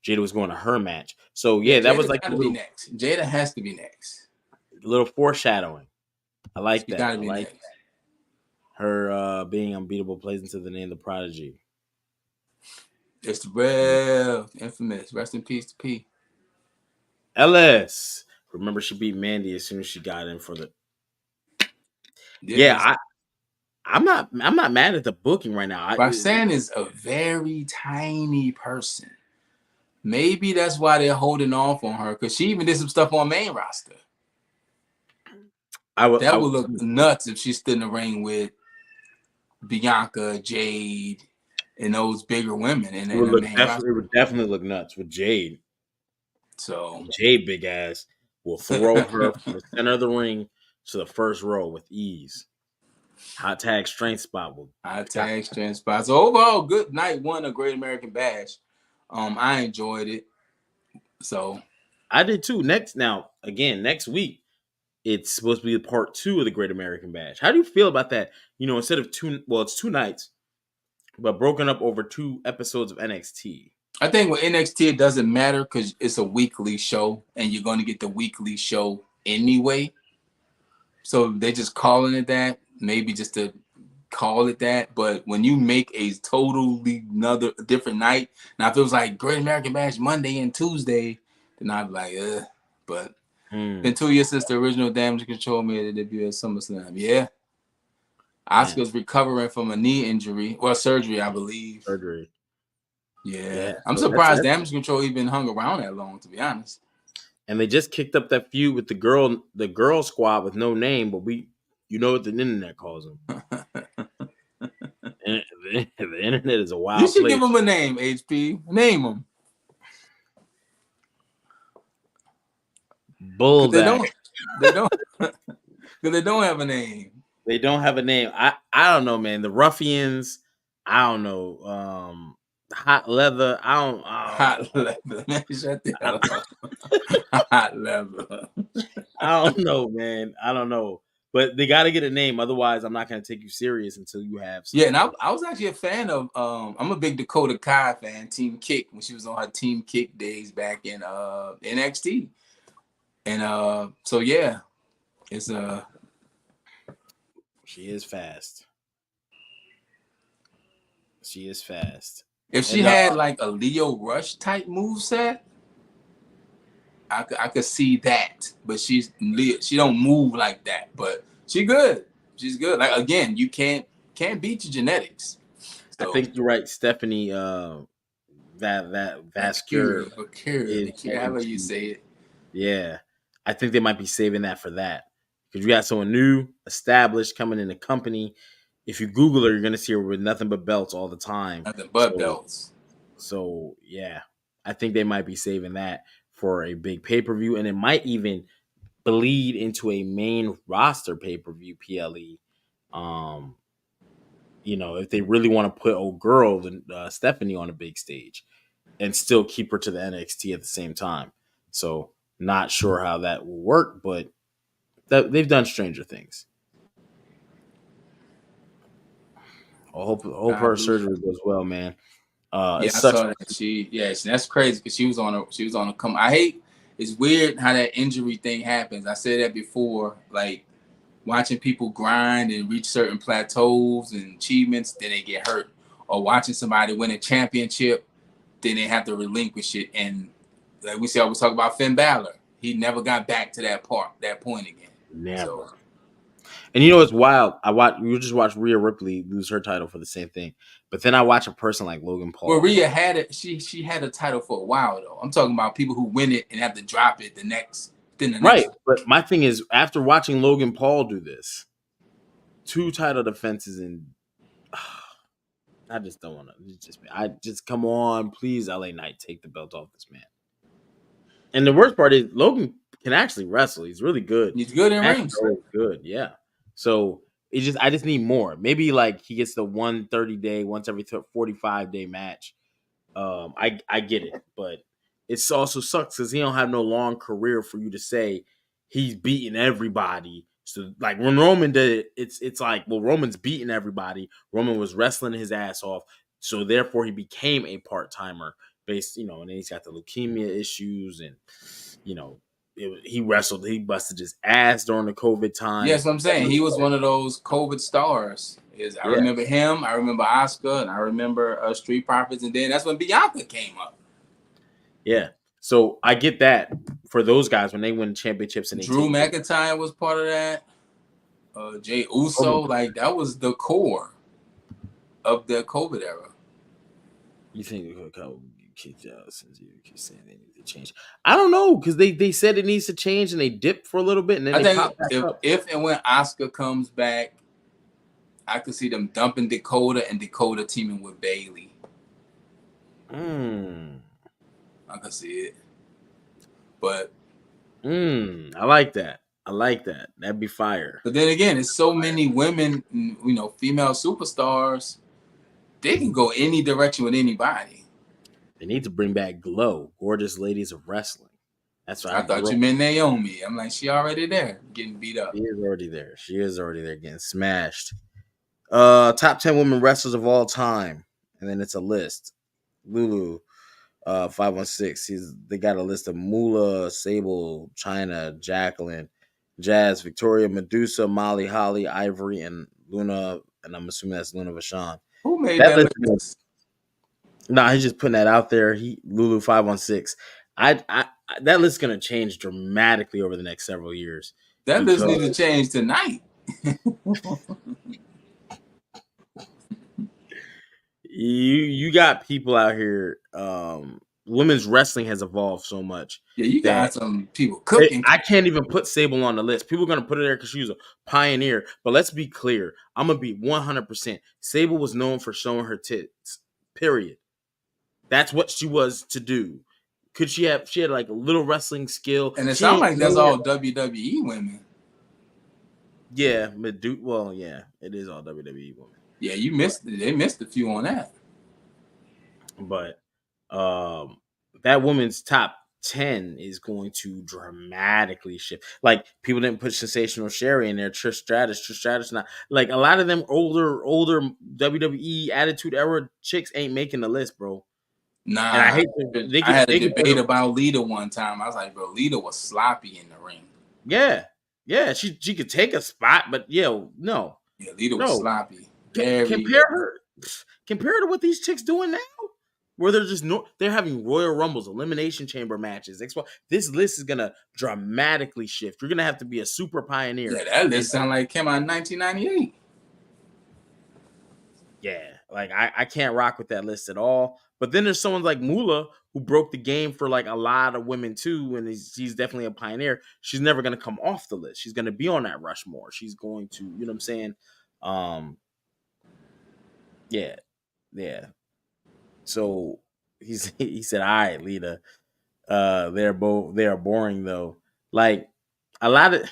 S2: Jada was going to her match. So yeah, that was like
S1: be next. Jada has to be next.
S2: A little foreshadowing. I like that.
S1: Gotta be next.
S2: Her being unbeatable plays into the name of the Prodigy.
S1: It's the real infamous. Rest in peace to P.
S2: LS. Remember, she beat Mandy as soon as she got in for the. Yeah, I'm not mad at the booking right now.
S1: Roxanne is a very tiny person. Maybe that's why they're holding off on her, because she even did some stuff on main roster. That would look nuts if she stood in the ring with Bianca, Jade, and those bigger women. And it would
S2: definitely look nuts with Jade.
S1: So
S2: Jade, big ass, will throw her from the center of the ring to the first row with ease. Hot tag strength spot.
S1: So overall, good night one of Great American Bash. I enjoyed it. So
S2: I did too. Next week, it's supposed to be part 2 of the Great American Bash. How do you feel about that? Instead of it's 2 nights, but broken up over 2 episodes of NXT.
S1: I think with NXT, it doesn't matter because it's a weekly show and you're going to get the weekly show anyway. So they're just calling it that, maybe just to call it that. But when you make a totally different night, now if it was like Great American Bash Monday and Tuesday, then I'd be like, But been 2 years since the original Damage Control made a debut at SummerSlam. Yeah. Asuka's recovering from a knee injury or surgery, I believe.
S2: Surgery.
S1: Yeah. I'm surprised Damage Control even hung around that long, to be honest.
S2: And they just kicked up that feud with the girl squad with no name, but you know what the internet calls them. And the internet is a wild place.
S1: You should give them a name, HP. Name them.
S2: Bullback.
S1: They don't. Because they don't have a name.
S2: They don't have a name. I don't know, man. The Ruffians. I don't know. Hot Leather.
S1: Hot Leather. Man, shut the hell up. Hot Leather.
S2: I don't know, man. I don't know. But they got to get a name. Otherwise, I'm not going to take you serious until you have
S1: some. Yeah, and I was actually a fan of, I'm a big Dakota Kai fan, Team Kick, when she was on her Team Kick days back in NXT. And so, yeah, it's
S2: She is fast. She is fast.
S1: If she had like a Leo Rush type moveset, I could see that. But she don't move like that. But she good. She's good. Like, again, you can't beat your genetics.
S2: So, I think you're right, Stephanie. Vascular.
S1: However you say it.
S2: Yeah, I think they might be saving that for that, because you got someone new, established, coming in the company. If you Google her, you're gonna see her with nothing but belts all the time.
S1: Nothing but belts.
S2: So yeah, I think they might be saving that for a big pay-per-view, and it might even bleed into a main roster pay-per-view PLE. You know, if they really want to put old girl Stephanie on a big stage and still keep her to the NXT at the same time. So not sure how that will work, but they've done stranger things. I hope her surgery goes well, man.
S1: I saw that. That's crazy because she was on a come. I hate. It's weird how that injury thing happens. I said that before, like watching people grind and reach certain plateaus and achievements, then they get hurt, or watching somebody win a championship, then they have to relinquish it. And like we always talk about Finn Balor, he never got back to that point again.
S2: Never. So, and you know what's wild? You just watch Rhea Ripley lose her title for the same thing, but then I watch a person like Logan Paul.
S1: Well, Rhea had it. She had a title for a while though. I'm talking about people who win it and have to drop it the next.
S2: Right, but my thing is, after watching Logan Paul do this, 2 title defenses, and I just don't want to. Come on, please, LA Knight, take the belt off this man. And the worst part is Logan can actually wrestle. He's really good.
S1: He's good in rings.
S2: Good, yeah. So I just need more. Maybe like he gets the 130 day, once every 45 day match. I get it, but it also sucks because he don't have no long career for you to say he's beating everybody. So like when Roman did it, it's like, well, Roman's beating everybody. Roman was wrestling his ass off, so therefore he became a part-timer based, and then he's got the leukemia issues, and he wrestled, he busted his ass during the COVID time.
S1: Yes, I'm saying he was one of those COVID stars. I remember him, I remember Asuka, and I remember Street Profits, and then that's when Bianca came up.
S2: Yeah, so I get that for those guys when they win championships. And
S1: Drew McIntyre was part of that. Jay Uso, like that was the core of the COVID era.
S2: You think COVID kicked out since you keep saying they need to change? I don't know, because they said it needs to change and they dipped for a little bit, and then
S1: I think if and when Asuka comes back, I could see them dumping Dakota and Dakota teaming with Bayley. I could see it. But
S2: I like that. That'd be fire.
S1: But then again, it's so many women, female superstars. They can go any direction with anybody.
S2: They need to bring back Glow, Gorgeous Ladies of Wrestling. That's what
S1: I thought you meant Naomi. I'm like, she already there, getting beat up.
S2: She is already there, getting smashed. Top 10 women wrestlers of all time, and then it's a list. Lulu, 516. They got a list of Moolah, Sable, China, Jacqueline, Jazz, Victoria, Medusa, Molly, Holly, Ivory, and Luna. And I'm assuming that's Luna Vachon.
S1: Who made that list?
S2: Nah, he's just putting that out there. Lulu 516. That list's gonna change dramatically over the next several years.
S1: That list needs to change tonight.
S2: you got people out here. Women's wrestling has evolved so much.
S1: Yeah, you
S2: that
S1: got some people cooking.
S2: I can't even put Sable on the list. People are gonna put her there because she was a pioneer. But let's be clear. I'm gonna be 100%. Sable was known for showing her tits. Period. That's what she was to do. Could she have? She had like a little wrestling skill.
S1: And it
S2: She
S1: sounds
S2: ain't
S1: like that's
S2: nowhere-
S1: all WWE women.
S2: Yeah, well, yeah, it is all WWE women.
S1: Yeah, you missed. They missed a few on that.
S2: But that woman's top 10 is going to dramatically shift. Like, people didn't put Sensational Sherry in there. Trish Stratus not like a lot of them older WWE Attitude Era chicks ain't making the list, bro.
S1: Nah,
S2: And I hate
S1: I had a debate about Lita one time. I was like, bro, Lita was sloppy in the ring.
S2: Yeah, she could take a spot, but no.
S1: Yeah, Lita was sloppy.
S2: Compare her to what these chicks doing now, where they're having Royal Rumbles, Elimination Chamber matches. This list is gonna dramatically shift. You're gonna have to be a super pioneer.
S1: Yeah, that list sound like it came out in 1998.
S2: Yeah, like I can't rock with that list at all. But then there's someone like Moolah who broke the game for like a lot of women too, and she's definitely a pioneer. She's never gonna come off the list. She's gonna be on that Rushmore. She's going to, you know what I'm saying? Yeah. So he said, "All right, Lita. They are boring though. Like a lot of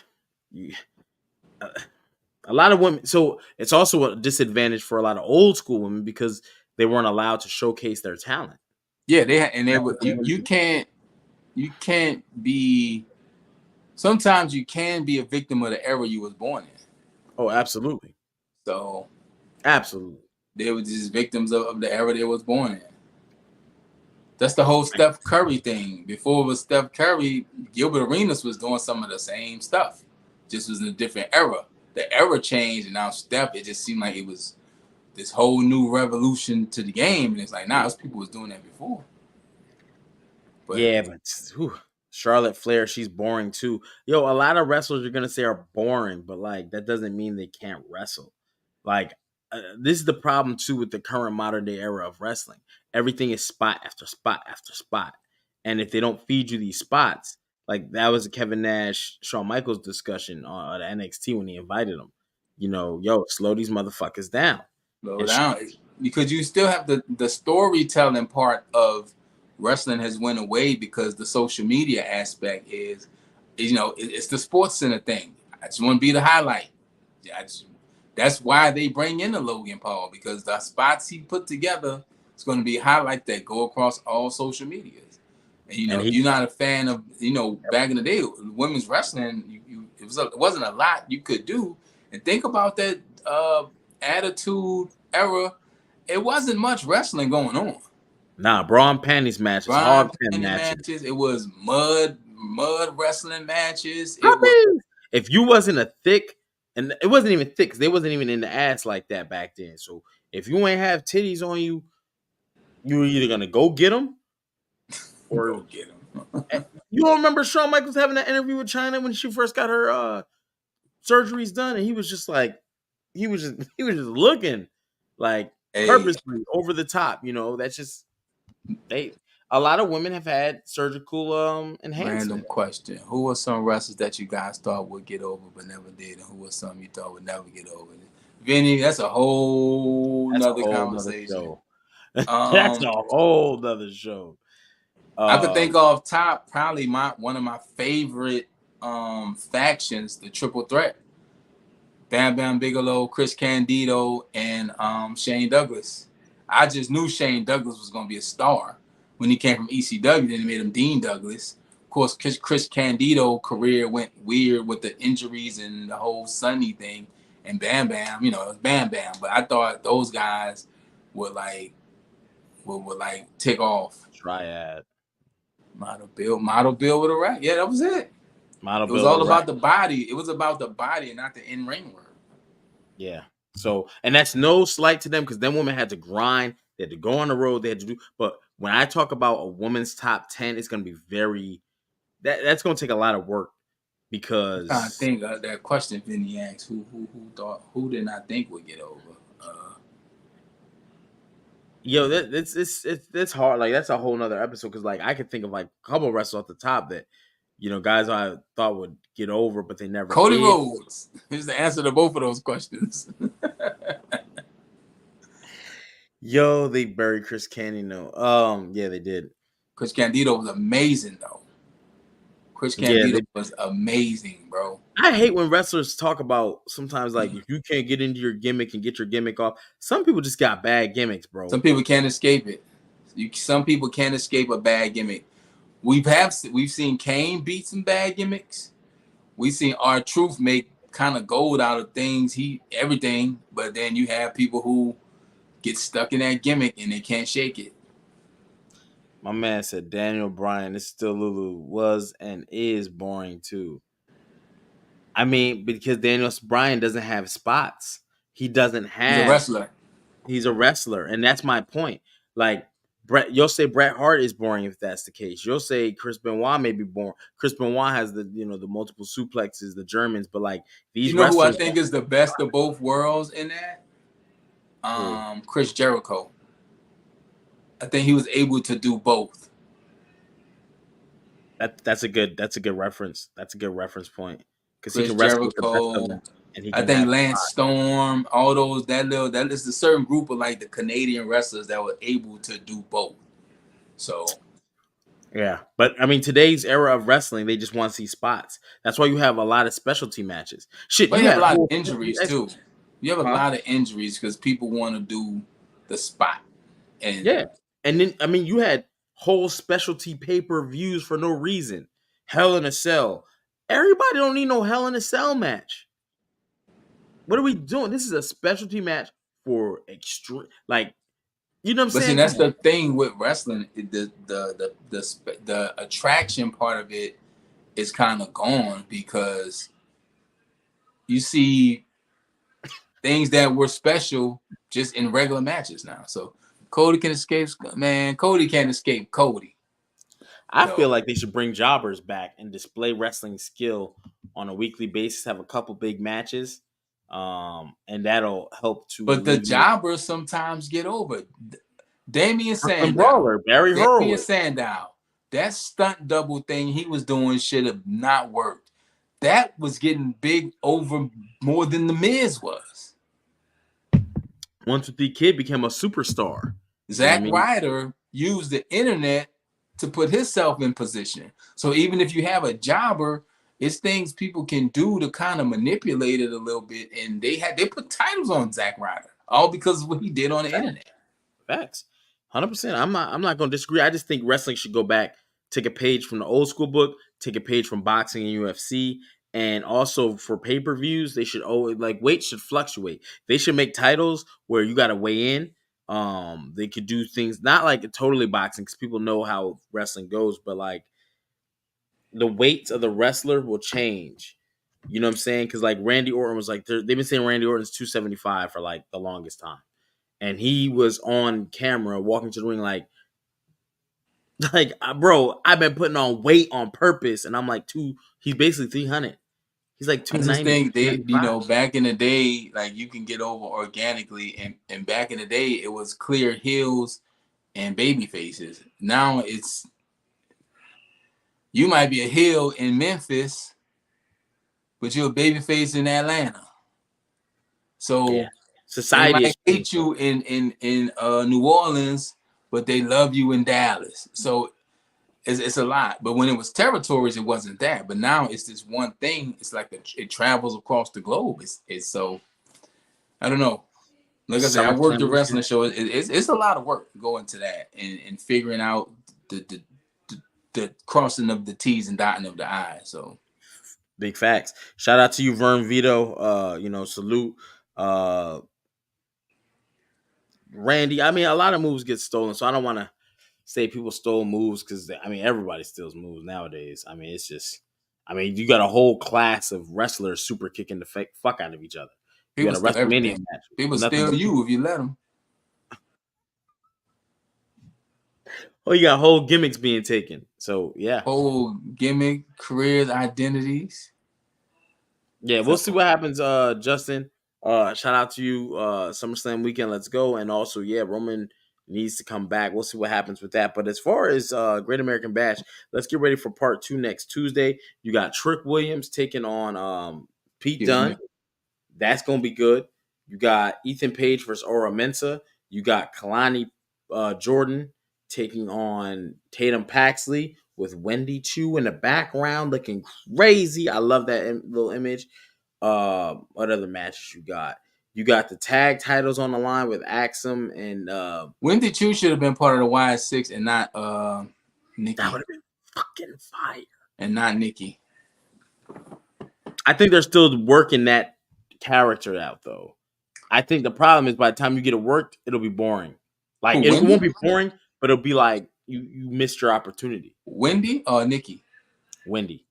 S2: women. So it's also a disadvantage for a lot of old school women because they weren't allowed to showcase their talent.
S1: Yeah, you can't be. Sometimes you can be a victim of the era you was born in.
S2: Oh, absolutely.
S1: So,
S2: absolutely,
S1: they were just victims of the era they was born in. That's the whole Steph Curry thing. Before it was Steph Curry, Gilbert Arenas was doing some of the same stuff. Just was in a different era. The era changed, and now Steph, it just seemed like it was this whole new revolution to the game. And it's like, those people was doing that before.
S2: But Charlotte Flair, she's boring too. Yo, a lot of wrestlers you're gonna say are boring, but like that doesn't mean they can't wrestle. Like this is the problem too with the current modern day era of wrestling. Everything is spot after spot after spot, and if they don't feed you these spots, like that was a Kevin Nash, Shawn Michaels discussion on NXT when he invited them. Slow these motherfuckers down.
S1: Slow down, because you still have the storytelling part of wrestling has went away because the social media aspect is it's the Sports Center thing. I just want to be the highlight. That's why they bring in the Logan Paul, because the spots he put together is going to be highlights that go across all social medias. And you're not a fan of back in the day women's wrestling. It wasn't a lot you could do. And think about that Attitude Era. It wasn't much wrestling going on.
S2: Nah, bra and panties matches, hog pen matches.
S1: It was mud wrestling matches.
S2: If you wasn't a thick, and it wasn't even thick because they wasn't even in the ass like that back then. So if you ain't have titties on you, you were either gonna go get them or
S1: go get them.
S2: You don't remember Shawn Michaels having that interview with Chyna when she first got her surgeries done, and he was just like, he was just looking like purposely over the top. That's just a lot of women have had surgical enhancement.
S1: Random question: who are some wrestlers that you guys thought would get over but never did, and who are some you thought would never get over? Vinny, that's a whole nother conversation.
S2: That's a whole nother show.
S1: I could think off top probably one of my favorite factions, the Triple Threat: Bam Bam Bigelow, Chris Candido, and Shane Douglas. I just knew Shane Douglas was going to be a star when he came from ECW. Then they made him Dean Douglas. Of course, Chris Candido career went weird with the injuries and the whole Sunny thing. And Bam Bam, it was Bam Bam. But I thought those guys would take off.
S2: Triad.
S1: Model Bill with a rack. Yeah, that was it. It was all about the body. It was about the body and not the in-ring work.
S2: Yeah. So, and that's no slight to them because them women had to grind. They had to go on the road. They had to do. But when I talk about a woman's top 10, it's going to be that's going to take a lot of work because
S1: I think that question Vinny asked, who did not think would get over?
S2: Yo, it's hard. Like that's a whole nother episode because like I could think of like a couple wrestlers off the top that guys I thought would get over, but they never
S1: Cody
S2: did.
S1: Rhodes. Here's the answer to both of those questions.
S2: Yo, they buried Chris Canyon though. Yeah, they did.
S1: Chris Candido was amazing though. Chris
S2: Yeah,
S1: Candido was amazing, bro.
S2: I hate when wrestlers talk about sometimes like if you can't get into your gimmick and get your gimmick off. Some people just got bad gimmicks, bro.
S1: Some people can't escape it. Some people can't escape a bad gimmick. We've seen Kane beat some bad gimmicks. We've seen R-Truth make kind of gold out of things, everything, but then you have people who get stuck in that gimmick and they can't shake it.
S2: My man said Daniel Bryan, this still Lulu was and is boring too. I mean, because Daniel Bryan doesn't have spots. He doesn't have.
S1: He's a wrestler.
S2: He's a wrestler, and that's my point. Like you'll say Bret Hart is boring if that's the case. You'll say Chris Benoit may be boring. Chris Benoit has the the multiple suplexes, the Germans, but like these.
S1: You know who I think is the best of both worlds in that? Chris Jericho. I think he was able to do both.
S2: That's a good reference. That's a good reference point because
S1: he can wrestle with the best of them. And I think Lance Storm, all those that is a certain group of like the Canadian wrestlers that were able to do both. So
S2: yeah, but I mean today's era of wrestling, they just want to see spots. That's why you have a lot of specialty matches. Shit,
S1: but you have a lot of injuries too. You have a lot of injuries because people want to do the spot. And
S2: yeah, and then I mean you had whole specialty pay-per-views for no reason. Hell in a Cell. Everybody don't need no Hell in a Cell match. What are we doing? This is a specialty match for extreme, like, you know what I'm saying?
S1: See, that's the thing with wrestling. The attraction part of it is kind of gone because you see things that were special just in regular matches now. So Cody can escape, man. Cody can't escape Cody.
S2: I feel like they should bring jobbers back and display wrestling skill on a weekly basis. Have a couple big matches. And that'll help to.
S1: But the jobbers sometimes get over. Damian Sandow,
S2: Barry Horowitz.
S1: Damian Sandow, that stunt double thing he was doing should have not worked. That was getting big over more than the Miz was.
S2: 153 Kid became a superstar.
S1: Zack Ryder used the internet to put himself in position. So even if you have a jobber, it's things people can do to kind of manipulate it a little bit. And they put titles on Zack Ryder, all because of what he did on the internet.
S2: Facts. 100%. I'm not going to disagree. I just think wrestling should go back, take a page from the old school book, take a page from boxing and UFC, and also for pay-per-views, they should always weight should fluctuate. They should make titles where you got to weigh in. They could do things not like totally boxing because people know how wrestling goes, but like the weights of the wrestler will change. You know what I'm saying? Because like Randy Orton was like, they've been saying Randy Orton's 275 for like the longest time. And he was on camera walking to the ring like, bro, I've been putting on weight on purpose. And I'm like, he's basically 300. He's like 290. I
S1: just think back in the day, like you can get over organically. And back in the day, it was clear heels and baby faces. Now you might be a heel in Memphis, but you're a baby face in Atlanta. So yeah. Society might hate you in New Orleans, but they love you in Dallas. So it's a lot. But when it was territories, it wasn't that. But now it's this one thing. It's like it travels across the globe. It's so I don't know. Like I said, I worked the wrestling show. It's a lot of work going to that and figuring out the crossing of the T's and dotting of the I's. So
S2: big facts. Shout out to you, Vern Vito. Salute. Randy, I mean, a lot of moves get stolen, so I don't want to say people stole moves because everybody steals moves nowadays. I mean, it's just, you got a whole class of wrestlers super kicking the fuck out of each other. You got a WrestleMania match.
S1: People steal you if you let them.
S2: Oh, you got whole gimmicks being taken. So yeah,
S1: whole gimmick, careers, identities.
S2: Yeah, we'll see what happens, Justin. Shout out to you, SummerSlam weekend. Let's go. And also, yeah, Roman needs to come back. We'll see what happens with that. But as far as Great American Bash, let's get ready for part 2 next Tuesday. You got Trick Williams taking on Pete Dunne. That's gonna be good. You got Ethan Page versus Ora Mensa. You got Kalani Jordan taking on Tatum Paxley with Wendy Chu in the background looking crazy. I love that little image. What other matches you got? You got the tag titles on the line with Axum and
S1: Wendy Chu should have been part of the Y6 and not Nikki.
S2: That would have been fucking fire.
S1: And not Nikki.
S2: I think they're still working that character out though. I think the problem is by the time you get it worked, it'll be boring. Like it won't be boring, but it'll be like you missed your opportunity.
S1: Wendy or Nikki?
S2: Wendy.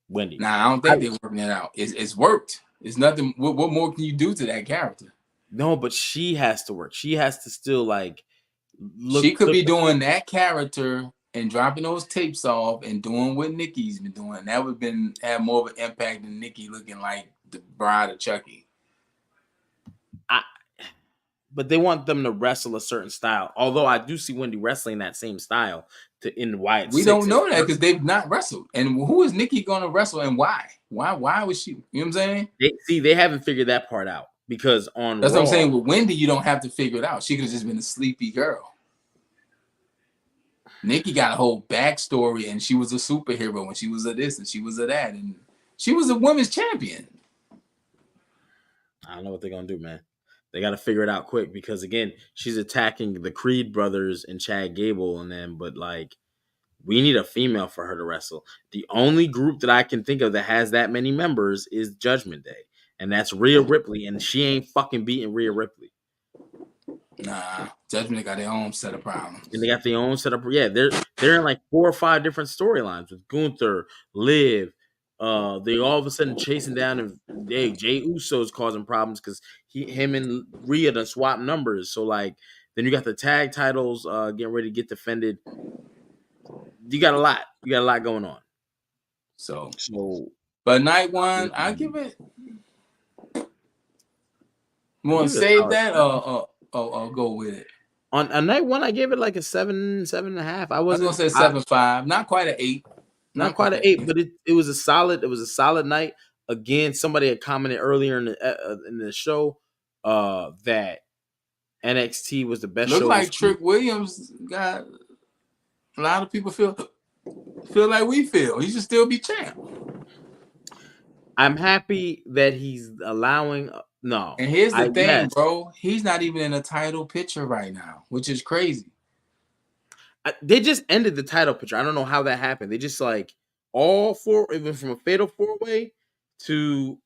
S1: Nah, I don't think they're working it out. It's worked. It's nothing. What more can you do to that character?
S2: No, but she has to work. She has to still like
S1: look. She could be doing that character and dropping those tapes off and doing what Nikki's been doing. That would have more of an impact than Nikki looking like the bride of Chucky.
S2: But they want them to wrestle a certain style. Although I do see Wendy wrestling that same style in Wyatt.
S1: We don't know that because they've not wrestled. And who is Nikki going to wrestle and why? Why was she? You know what I'm saying?
S2: They haven't figured that part out because on
S1: that's Raw, what I'm saying. With Wendy, you don't have to figure it out. She could have just been a sleepy girl. Nikki got a whole backstory, and she was a superhero, and she was a this, and she was a that, and she was a women's champion.
S2: I don't know what they're gonna do, man. They got to figure it out quick because again, she's attacking the Creed brothers and Chad Gable and them, but like we need a female for her to wrestle. The only group that I can think of that has that many members is Judgment Day, and that's Rhea Ripley, and she ain't fucking beating Rhea Ripley.
S1: Nah, Judgment got their own set of problems.
S2: And they got their own set of they're in like 4 or 5 different storylines with Gunther, Liv. They all of a sudden chasing down and Jey Uso's causing problems because him and Rhea done swap numbers. So like then you got the tag titles getting ready to get defended. You got a lot. You got a lot going on.
S1: So but night one, I give it. You want to save that or go with it?
S2: On night one, I gave it like a 7.5. I was
S1: gonna say 7.5, not quite an 8.
S2: Not quite an 8, but it was a solid night. Again, somebody had commented earlier in the show that NXT was the best show.
S1: Look like Trick Williams got a lot of people feel like we feel. He should still be champ.
S2: I'm happy that he's allowing no.
S1: And here's the thing, bro. He's not even in a title picture right now, which is crazy.
S2: They just ended the title picture. I don't know how that happened. They just like all 4, even from a fatal 4-way to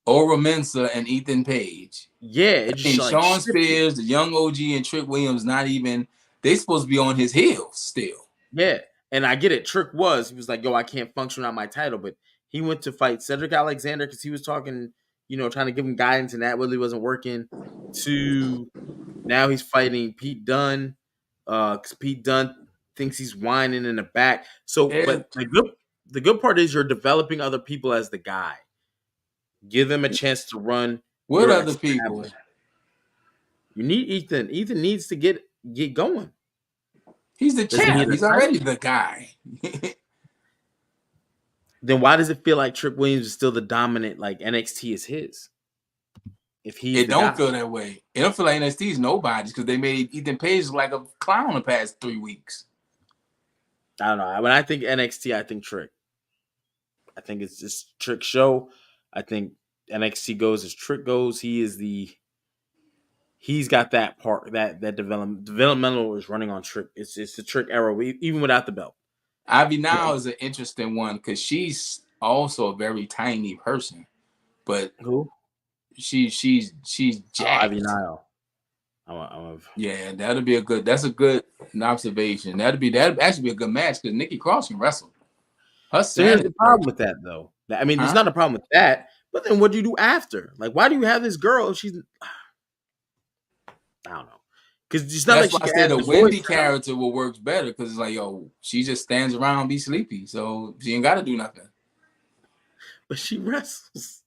S1: Ora Mensa and Ethan Page.
S2: Yeah, it's
S1: just like Sean Spears, the young OG, and Trick Williams. Not even they supposed to be on his heels still.
S2: Yeah, and I get it. Trick he was like, yo, I can't function without my title, but he went to fight Cedric Alexander because he was talking, trying to give him guidance, and that really wasn't working. To now he's fighting Pete Dunne. Because Pete Dunne thinks he's whining in the back. So, but the good part is you're developing other people as the guy. Give them a chance to run.
S1: What other people?
S2: You need Ethan. Ethan needs to get going.
S1: He's the champ. He's already the guy.
S2: Then why does it feel like Trick Williams is still the dominant? Like NXT is his.
S1: It don't feel that way. It don't feel like NXT is nobody's because they made Ethan Page look like a clown the past 3 weeks.
S2: I don't know. When I think NXT, I think Trick. I think it's just Trick show. I think NXT goes as Trick goes. He's got that part that developmental is running on Trick. It's the Trick era even without the belt.
S1: Ivy Nile is an interesting one because she's also a very tiny person, but
S2: who?
S1: She's jacked.
S2: Ivy Nile.
S1: Yeah, that's a good observation. That'd actually be a good match because Nikki Cross can wrestle.
S2: There's a problem with that though. I mean, there's not a problem with that, but then what do you do after? Like, why do you have this girl? I don't know. Because it's not
S1: that's like why I said the Wendy character will work better because it's like, yo, she just stands around and be sleepy, so she ain't got to do nothing.
S2: But she wrestles.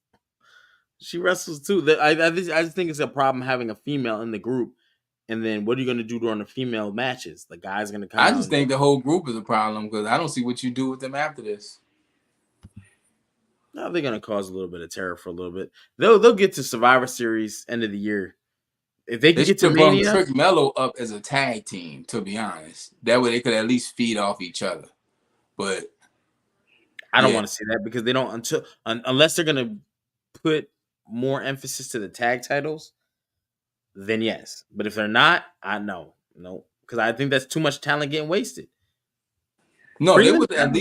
S2: She wrestles too. I just think it's a problem having a female in the group And then what are you going to do during the female matches? The guy's going to come
S1: I
S2: out.
S1: just think the whole group is a problem because I don't see what you do with them after this.
S2: No, they're going to cause a little bit of terror for a little bit. They'll get to Survivor Series end of the year. If they can get to Mania,
S1: Trick Mello up as a tag team. To be honest, that way they could at least feed off each other. But
S2: I don't want to see that because they don't unless they're going to put more emphasis to the tag titles. Then yes, but if they're not, I know no because I think that's too much talent getting wasted.
S1: No, they would at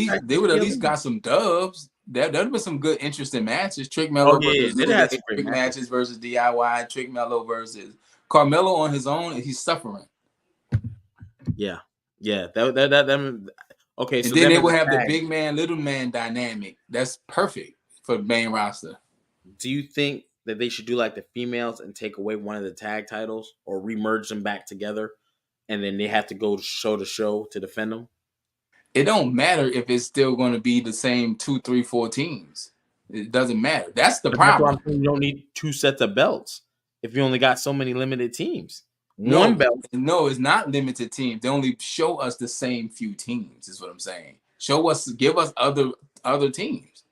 S1: least got some dubs. There'd have been some good, interesting matches. Trick Mello versus Trick matches versus DIY. Trick Mello versus Carmelo on his own, and he's suffering.
S2: Yeah. That okay.
S1: So then they will have the big man, little man dynamic. That's perfect for the main roster.
S2: Do you think that they should do like the females and take away one of the tag titles or remerge them back together, and then they have to go show to show to defend them?
S1: It don't matter if it's still going to be the same 2, 3, 4 teams. It doesn't matter. That's the problem.
S2: You don't need 2 sets of belts if you only got so many limited teams.
S1: One belt. No, it's not limited teams. They only show us the same few teams, is what I'm saying. Give us other teams.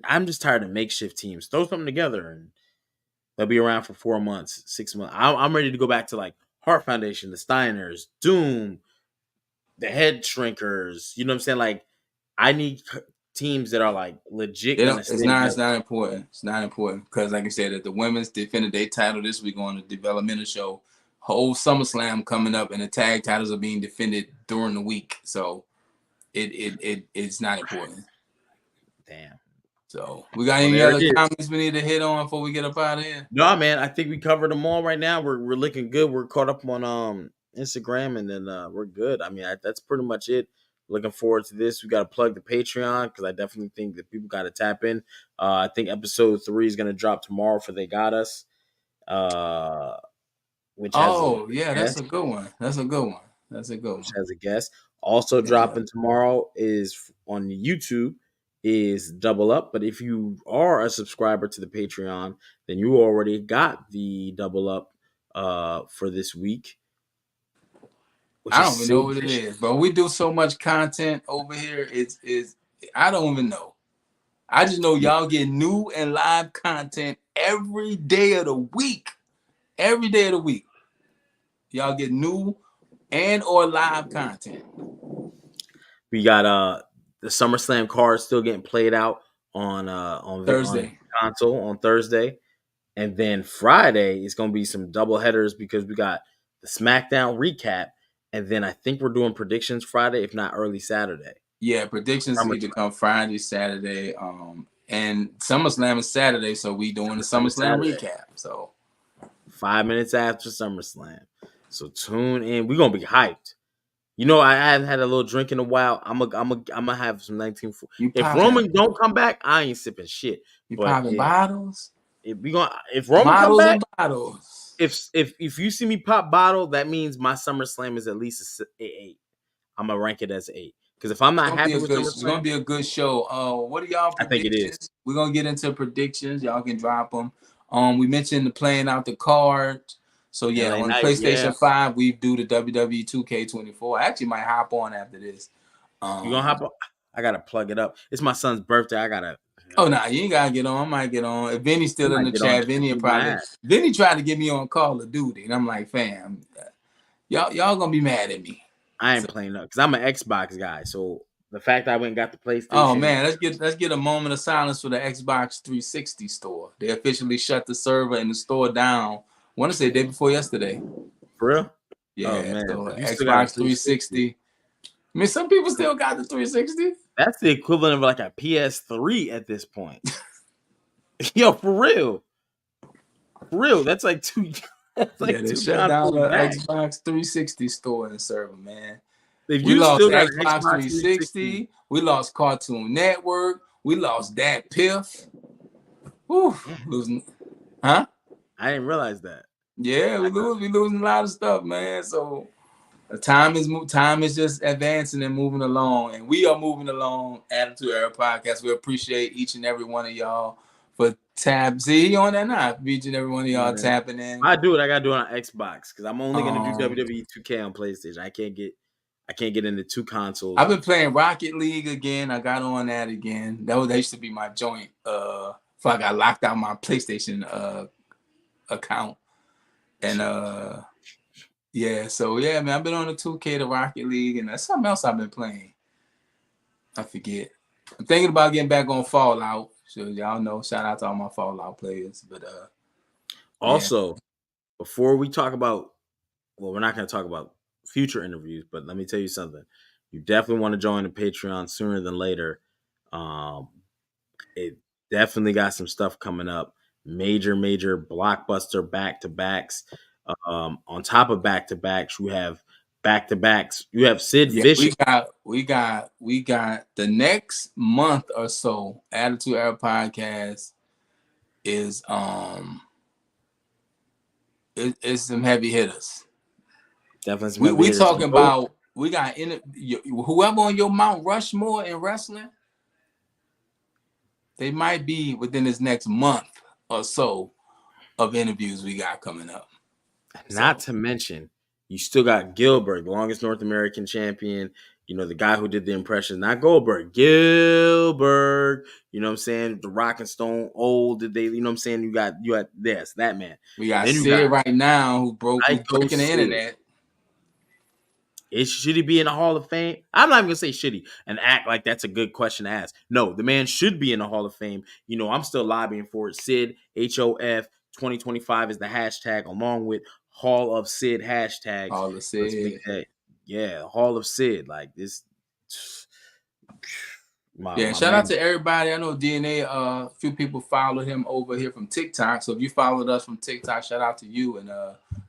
S2: I'm just tired of makeshift teams. Throw something together and they'll be around for 4 months, 6 months. I'm ready to go back to like Heart Foundation, the Steiners, Doom, the Head Shrinkers. You know what I'm saying? Like, I need teams that are like legit.
S1: It's not important. It's not important because, like I said, that the women's defended their title this week on the developmental show. Whole SummerSlam coming up, and the tag titles are being defended during the week. So it's not important.
S2: Damn.
S1: So we got any other comments we need to hit on before we get up out of here?
S2: No, man. I think we covered them all right now. We're looking good. We're caught up on Instagram, and then we're good. I mean, that's pretty much it. Looking forward to this. We got to plug the Patreon because I definitely think that people got to tap in. I think episode 3 is going to drop tomorrow for They Got Us.
S1: Which that's a good one. That's a good one. Which
S2: has a guest. Also dropping tomorrow is on YouTube is Double Up. But if you are a subscriber to the Patreon, then you already got the Double Up for this week.
S1: I don't even know what it is, but we do so much content over here. It's I don't even know. I just know y'all get new and live content every day of the week. Every day of the week, y'all get new and or live content.
S2: We got the SummerSlam card still getting played out on Thursday on Thursday, and then Friday is going to be some double headers because we got the SmackDown recap. And then I think we're doing predictions Friday, if not early Saturday.
S1: Yeah, predictions need to come Friday, Saturday, and SummerSlam is Saturday, so we doing the SummerSlam recap. So
S2: 5 minutes after SummerSlam. So tune in. We're gonna be hyped. You know, I haven't had a little drink in a while. I'm gonna have some 1940. If Roman don't come back, I ain't sipping shit.
S1: You popping bottles?
S2: If Roman come back,
S1: and bottles.
S2: If you see me pop bottle, that means my SummerSlam is at least an 8. I'm gonna rank it as an 8 because if I'm not happy with SummerSlam,
S1: it's gonna be a good show. What are y'all?
S2: I think it is.
S1: We're gonna get into predictions. Y'all can drop them. We mentioned the playing out the card. So yeah, on PlayStation 5, we do the WWE 2K24. I actually might hop on after this.
S2: You gonna hop on? I gotta plug it up. It's my son's birthday. I gotta.
S1: Oh no, you ain't gotta get on. I might get on. If Vinny's still in the chat, Vinny tried to get me on Call of Duty, and I'm like, fam, y'all gonna be mad at me.
S2: I ain't playing up because I'm an Xbox guy. So the fact that I went and got the PlayStation.
S1: Oh man, let's get a moment of silence for the Xbox 360 store. They officially shut the server and the store down. I want to say day before yesterday.
S2: For real?
S1: Yeah, man. So Xbox 360. I mean, some people still got the 360.
S2: That's the equivalent of like a PS3 at this point. Yo, for real. That's like 2. That's like
S1: they shut down the Xbox 360 store and server, man.
S2: We lost
S1: Xbox 360. We lost Cartoon Network. We lost Dat Piff. Whew, losing. Huh?
S2: I didn't realize that.
S1: Yeah, we losing a lot of stuff, man. So time is just advancing and moving along, and we are moving along. Attitude Era Podcast. We appreciate each and every one of y'all for tab. See, he on that now. Each and every one of y'all tapping in.
S2: I do it. I gotta do it on Xbox because I'm only gonna do WWE 2K on PlayStation. I can't get into two consoles.
S1: I've been playing Rocket League again. I got on that again. That used to be my joint. Before I got locked out my PlayStation account. And yeah, so yeah, man, I've been on the 2K, the Rocket League, and that's something else I've been playing. I forget. I'm thinking about getting back on Fallout. So y'all know, shout out to all my Fallout players. But
S2: also, before we talk about, well, we're not going to talk about future interviews, but let me tell you something. You definitely want to join the Patreon sooner than later. It definitely got some stuff coming up. Major blockbuster back-to-backs. On top of back-to-backs, you have back-to-backs. You have Sid Vicious.
S1: We got the next month or so. Attitude Era podcast is it's some heavy hitters.
S2: Definitely some heavy
S1: we
S2: hitters.
S1: talking about we got whoever on your Mount Rushmore in wrestling. They might be within this next month or so of interviews we got coming up.
S2: Not to mention, you still got Gilbert, the longest North American champion. You know, the guy who did the impressions, not Goldberg, Gilbert. You know what I'm saying? The Rock and Stone Old. Did they? You know what I'm saying? You got yes, that man.
S1: We got Sid right now who's breaking the internet.
S2: Should he be in the Hall of Fame? I'm not even gonna say should he and act like that's a good question to ask. No, the man should be in the Hall of Fame. You know, I'm still lobbying for it. Sid HOF 2025 is the hashtag, along with Hall of Sid hashtag.
S1: Hall of Sid.
S2: Yeah, Hall of Sid. Like this.
S1: Shout out to everybody. I know DNA. A few people followed him over here from TikTok. So if you followed us from TikTok, shout out to you and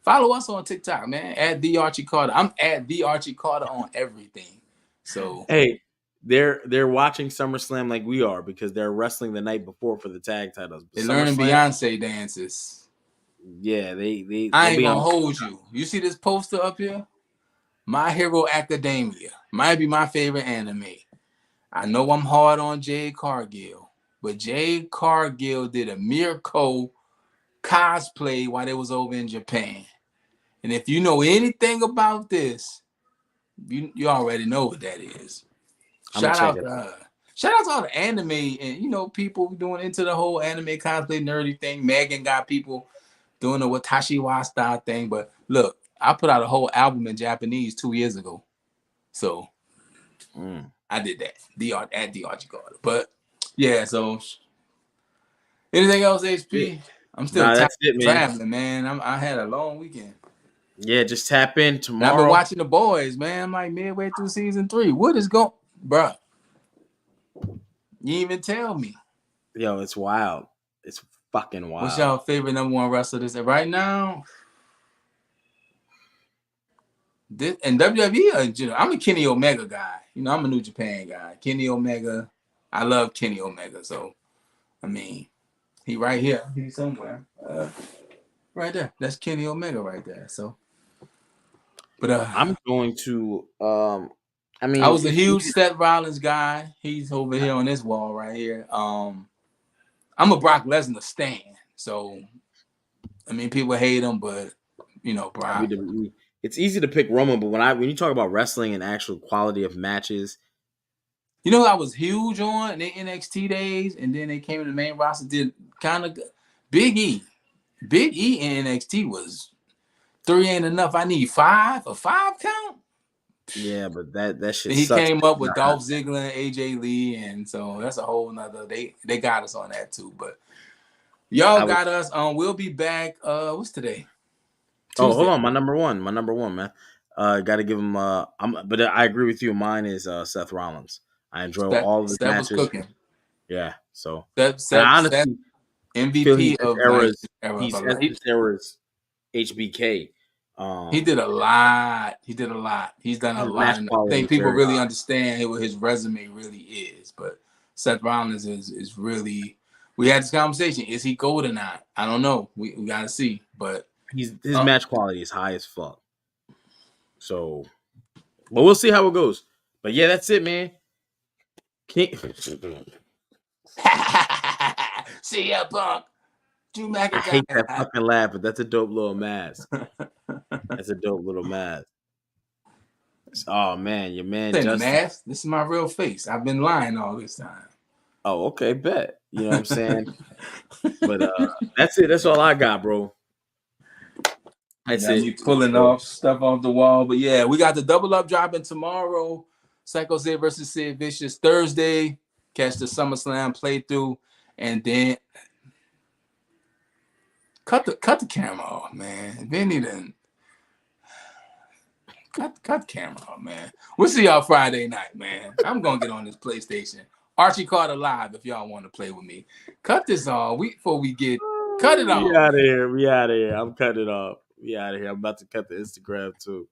S1: follow us on TikTok, man. At the Archie Carter. I'm at the Archie Carter on everything. So
S2: hey, they're watching SummerSlam like we are because they're wrestling the night before for the tag titles.
S1: They're learning Beyonce dances.
S2: Yeah, they.
S1: I ain't gonna hold you. You see this poster up here? My Hero Academia might be my favorite anime. I know I'm hard on Jade Cargill, but Jade Cargill did a Mirko cosplay while they was over in Japan. And if you know anything about this, you already know what that is. Shout out to her. Shout out to all the anime and people doing into the whole anime cosplay nerdy thing. Megan got people doing the Watashi wa style thing. But look, I put out a whole album in Japanese 2 years ago. So I did that. At the Archie Carter. But yeah, so anything else, HP? I'm still traveling, man. I had a long weekend.
S2: Yeah, just tap in tomorrow.
S1: I've been watching The Boys, man. I'm like midway through season 3. What is going, bruh? You even tell me.
S2: Yo, it's wild. It's fucking wild.
S1: What's y'all favorite number one wrestler this right now? And WWE, I'm a Kenny Omega guy. I'm a New Japan guy. Kenny Omega. I love Kenny Omega. So, I mean, he right here. He's somewhere. Right there. That's Kenny Omega right there. So, but
S2: I'm going to.
S1: I was a huge Seth Rollins guy. He's over here on this wall right here. I'm a Brock Lesnar stan. So, I mean, people hate him, but Brock.
S2: It's easy to pick Roman, but when you talk about wrestling and actual quality of matches,
S1: I was huge on the NXT days, and then they came in the main roster. Did kind of Big E in NXT was 3 ain't enough. I need 5, a 5 count.
S2: Yeah, but that shit.
S1: He came up with Dolph Ziggler and AJ Lee, and so that's a whole nother. They got us on that too, but y'all got us on. We'll be back. What's today?
S2: Tuesday. Oh, hold on, my number one, man. Got to give him. But I agree with you. Mine is Seth Rollins. I enjoy all of his matches.
S1: Steph was cooking.
S2: Yeah, so
S1: Seth, honestly, MVP of
S2: eras. He's eras HBK.
S1: He did a lot. He's done a lot. And I think people really understand what his resume really is. But Seth Rollins is really. We had this conversation. Is he gold or not? I don't know. We got to see. But
S2: his match quality is high as fuck. So, but we'll see how it goes. But yeah, that's it, man.
S1: See ya, Punk. Drew McIntyre.
S2: I hate that fucking laugh, but that's a dope little mask. That's a dope little mask. Oh man, your man
S1: This ain't a
S2: Justin.
S1: mask. This is my real face. I've been lying all this time.
S2: Oh, okay, bet. You know what I'm saying? But that's it. That's all I got, bro. That's it.
S1: Me pulling off stuff off the wall. But yeah, we got the double up dropping tomorrow. Psycho Sid versus Sid Vicious Thursday. Catch the SummerSlam playthrough. And then cut the camera off, man. Vinny done cut camera off, man. We'll see y'all Friday night, man. I'm gonna get on this PlayStation. Archie Carter Live if y'all want to play with me. Cut this off before we get cut it off.
S2: We out of here. I'm cutting it off. We out of here. I'm about to cut the Instagram too.